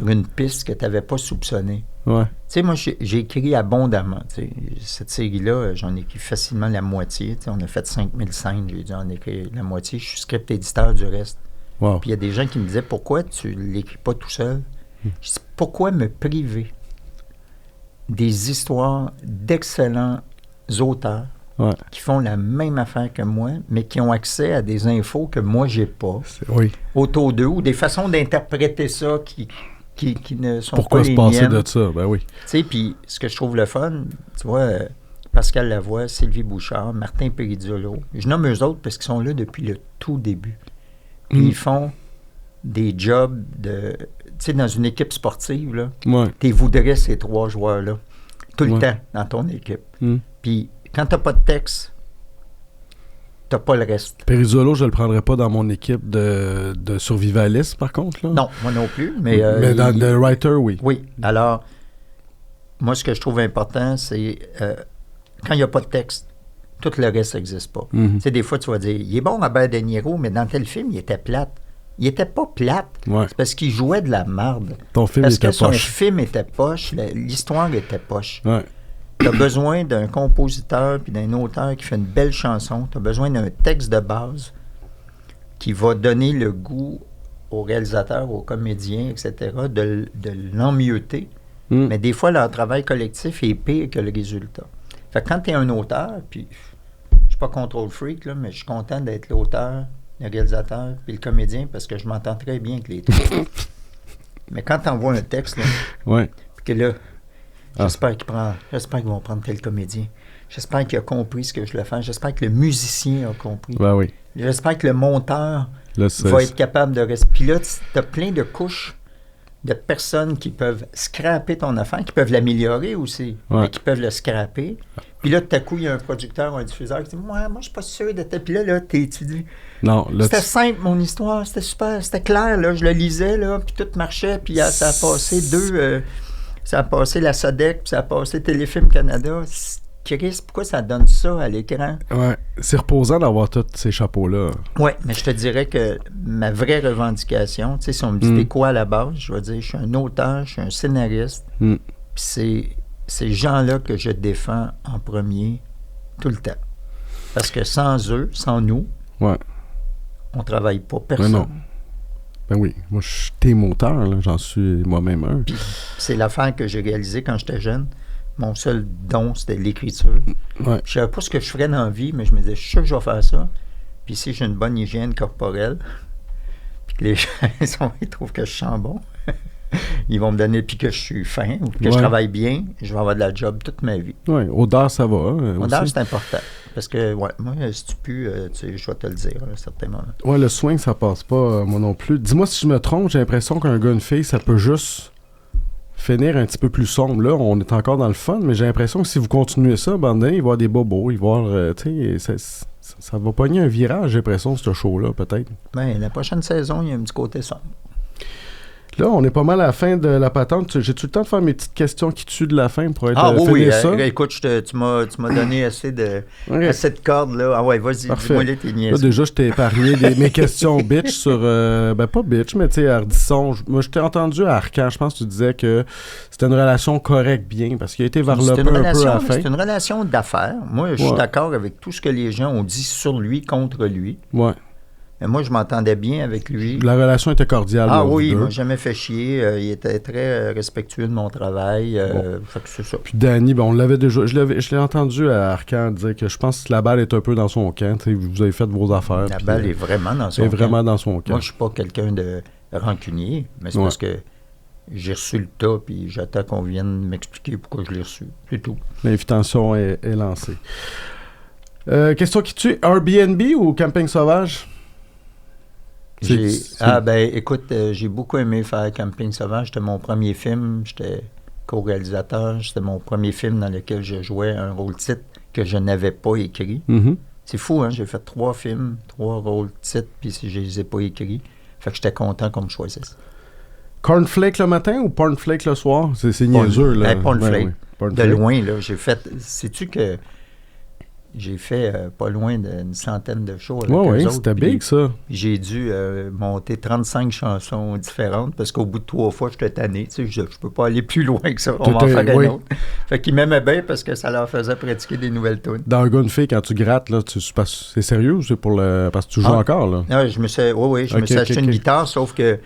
une piste que tu n'avais pas soupçonnée. Ouais. Tu sais, moi, j'ai écrit abondamment. T'sais. Cette série-là, j'en ai écrit facilement la moitié. T'sais, on a fait 5000 scènes, j'ai dû en écrire la moitié. Je suis script éditeur du reste. Wow. Puis il y a des gens qui me disaient, pourquoi tu ne l'écris pas tout seul? Je dis, pourquoi me priver des histoires d'excellents auteurs qui font la même affaire que moi, mais qui ont accès à des infos que moi, j'ai pas autour d'eux, ou des façons d'interpréter ça qui ne sont pourquoi pas les miennes. Pourquoi se passer miennes. de ça? Ben oui. Tu sais, puis ce que je trouve le fun, tu vois, Pascal Lavoie, Sylvie Bouchard, Martin Perizzolo, je nomme eux autres parce qu'ils sont là depuis le tout début. Puis ils font des jobs de... Tu sais, dans une équipe sportive, là, tu voudrais ces 3 joueurs-là, tout le temps, dans ton équipe. Puis quand t'as pas de texte, t'as pas le reste. Perizzolo, je le prendrais pas dans mon équipe de survivalisme, par contre. Là. Non, moi non plus. Mais dans The Writer, oui. Oui. Alors, moi, ce que je trouve important, c'est quand il n'y a pas de texte, tout le reste n'existe pas. Tu sais, des fois, tu vas dire, il est bon Robert De Niro, mais dans tel film, il était plate. Il était pas plate. C'est parce qu'il jouait de la marde. Ton film était poche. Parce que son film était poche, l'histoire était poche. Ouais. Tu as besoin d'un compositeur puis d'un auteur qui fait une belle chanson. Tu as besoin d'un texte de base qui va donner le goût aux réalisateurs, aux comédiens, etc., de l'emmieuter. Mais des fois, leur travail collectif est pire que le résultat. Fait que quand tu es un auteur, puis je suis pas contrôle freak, là, mais je suis content d'être l'auteur, le réalisateur, puis le comédien, parce que je m'entends très bien avec les trois. Mais quand tu envoies un texte, là, puis que là, j'espère qu'ils vont prendre tel comédien. J'espère qu'il a compris ce que je voulais faire. J'espère que le musicien a compris. Ben oui. J'espère que le monteur va être capable de rester. Puis là, tu as plein de couches de personnes qui peuvent scraper ton affaire, qui peuvent l'améliorer aussi, mais qui peuvent le scraper. Puis là, tout à coup, il y a un producteur ou un diffuseur qui dit « Moi, je suis pas sûr de ta... » Puis là, tu dis... Non, là, c'était simple, mon histoire. C'était super. C'était clair, là. Je le lisais, là, puis tout marchait. Puis ça a passé ça a passé la SODEC, puis ça a passé Téléfilm Canada. Chris, pourquoi ça donne ça à l'écran? Ouais, c'est reposant d'avoir tous ces chapeaux-là. Oui, mais je te dirais que ma vraie revendication, tu sais, si on me dit t'es quoi à la base, je vais dire je suis un auteur, je suis un scénariste, puis c'est ces gens-là que je défends en premier tout le temps. Parce que sans eux, sans nous, on travaille pas, personne. Ben non. Ben oui, moi je suis team auteur, là, j'en suis moi-même un. Puis, c'est l'affaire que j'ai réalisée quand j'étais jeune. Mon seul don, c'était l'écriture. Ouais. Je ne savais pas ce que je ferais dans la vie, mais je me disais, je suis sûr que je vais faire ça. Puis si j'ai une bonne hygiène corporelle, puis que les gens ils trouvent que je sens bon, ils vont me donner, puis que je suis fin, ou que je travaille bien, je vais avoir de la job toute ma vie. Oui, odeur, ça va. Odeur, c'est important. Parce que, moi, si tu pues, je vais te le dire à un certain moment. Oui, le swing, ça passe pas, moi non plus. Dis-moi si je me trompe, j'ai l'impression qu'un gars, une fille, ça peut juste finir un petit peu plus sombre. Là, on est encore dans le fun, mais j'ai l'impression que si vous continuez ça, ben, il va y avoir des bobos, il va y avoir, ça va pogner un virage, j'ai l'impression, ce show-là, peut-être. Bien, la prochaine saison, il y a un petit côté sombre. Là, on est pas mal à la fin de la patente. J'ai-tu le temps de faire mes petites questions qui tuent de la fin pour être oui, ça? Écoute, tu m'as donné assez de cordes, là. Ah ouais, vas-y, dis-moi les tes niaises. Là, déjà, je t'ai épargné mes questions bitch sur... pas bitch, mais tu sais, Ardisson. Moi, je t'ai entendu à Arcan, je pense que tu disais que c'était une relation correcte bien, parce qu'il a été varlopé un peu à la fin. C'est une relation d'affaires. Moi, je suis d'accord avec tout ce que les gens ont dit sur lui, contre lui. Ouais. Mais moi, je m'entendais bien avec lui. La relation était cordiale. Ah oui, il m'a jamais fait chier. Il était très respectueux de mon travail. Fait que c'est ça. Puis Danny, on l'avait déjà... Je l'ai entendu à Arcan dire que je pense que la balle est un peu dans son camp. Vous avez fait vos affaires. La balle est vraiment dans son camp. Vraiment dans son camp. Moi, je suis pas quelqu'un de rancunier, mais c'est parce que j'ai reçu le tas, puis j'attends qu'on vienne m'expliquer pourquoi je l'ai reçu. C'est tout. L'invitation est lancée. Question qui tue, Airbnb ou Camping Sauvage? Écoute, j'ai beaucoup aimé faire Camping Sauvage. C'était mon premier film. J'étais co-réalisateur. C'était mon premier film dans lequel je jouais un rôle-titre que je n'avais pas écrit. Mm-hmm. C'est fou, hein? J'ai fait 3 films, 3 rôles-titres, puis je les ai pas écrits. Fait que j'étais content qu'on me choisisse. Cornflake le matin ou Pornflake le soir? C'est niaiseux, là. Pornflake. De loin, là. J'ai fait... Sais-tu que... J'ai fait pas loin d'une centaine de shows avec eux autres. C'était big, ça. J'ai dû monter 35 chansons différentes parce qu'au bout de 3 fois, j'étais tanné. Tu sais, je peux pas aller plus loin que ça. On va en faire une autre. Fait qu'ils m'aimaient bien parce que ça leur faisait pratiquer des nouvelles tunes. Dans un gars, une fille, quand tu grattes, là, c'est sérieux ou c'est parce que tu joues encore, là? Non, je me suis acheté une guitare, sauf que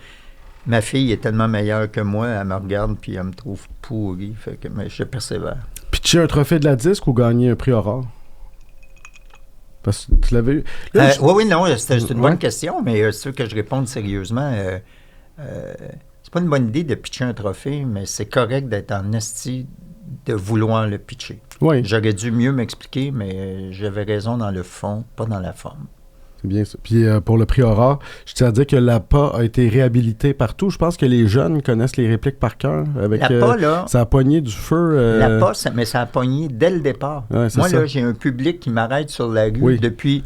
ma fille est tellement meilleure que moi, elle me regarde puis elle me trouve pourri. Fait que je persévère. Pitcher un trophée de la disque ou gagner un prix Aurore? Parce que tu l'avais eu. C'est une bonne question, mais c'est sûr que je réponde sérieusement. C'est pas une bonne idée de pitcher un trophée, mais c'est correct d'être en esti de vouloir le pitcher. Oui. J'aurais dû mieux m'expliquer, mais j'avais raison dans le fond, pas dans la forme. C'est bien ça. Puis pour le prix Aurore, je tiens à dire que l'APA a été réhabilité partout. Je pense que les jeunes connaissent les répliques par cœur. L'APA, là... Ça a pogné du feu. L'APA, mais ça a pogné dès le départ. Ouais, moi, là, j'ai un public qui m'arrête sur la rue depuis...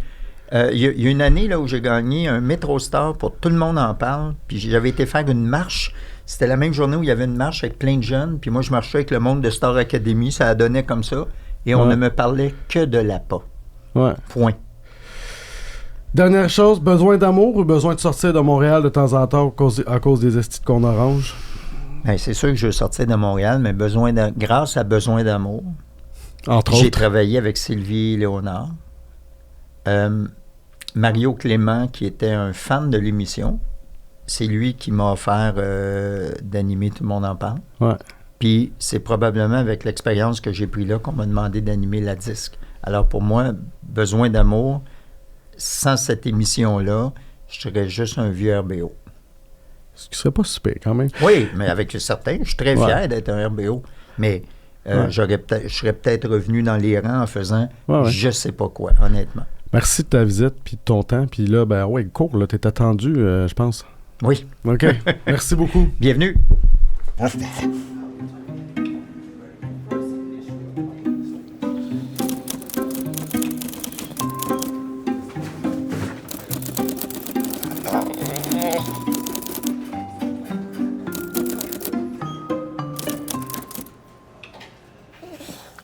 Il y a une année là, où j'ai gagné un Métro Star pour Tout le monde en parle. Puis j'avais été faire une marche. C'était la même journée où il y avait une marche avec plein de jeunes. Puis moi, je marchais avec le monde de Star Academy. Ça a donné comme ça. Et on ne me parlait que de l'APA. Ouais. Point. Dernière chose, besoin d'amour ou besoin de sortir de Montréal de temps en temps à cause des estis de qu'on arrange? Bien, c'est sûr que je veux sortir de Montréal, mais grâce à Besoin d'amour, entre autres, j'ai travaillé avec Sylvie Léonard, Mario Clément, qui était un fan de l'émission. C'est lui qui m'a offert d'animer Tout le monde en parle. Ouais. Puis c'est probablement avec l'expérience que j'ai pris là qu'on m'a demandé d'animer la disque. Alors pour moi, Besoin d'amour, sans cette émission-là, je serais juste un vieux RBO. Ce qui serait pas super quand même. Oui, mais avec certains, je suis très fier d'être un RBO. Mais je serais peut-être revenu dans les rangs en faisant je sais pas quoi, honnêtement. Merci de ta visite puis de ton temps. Puis là, cours, là, t'es attendu, je pense. Oui. OK. Merci beaucoup. Bienvenue.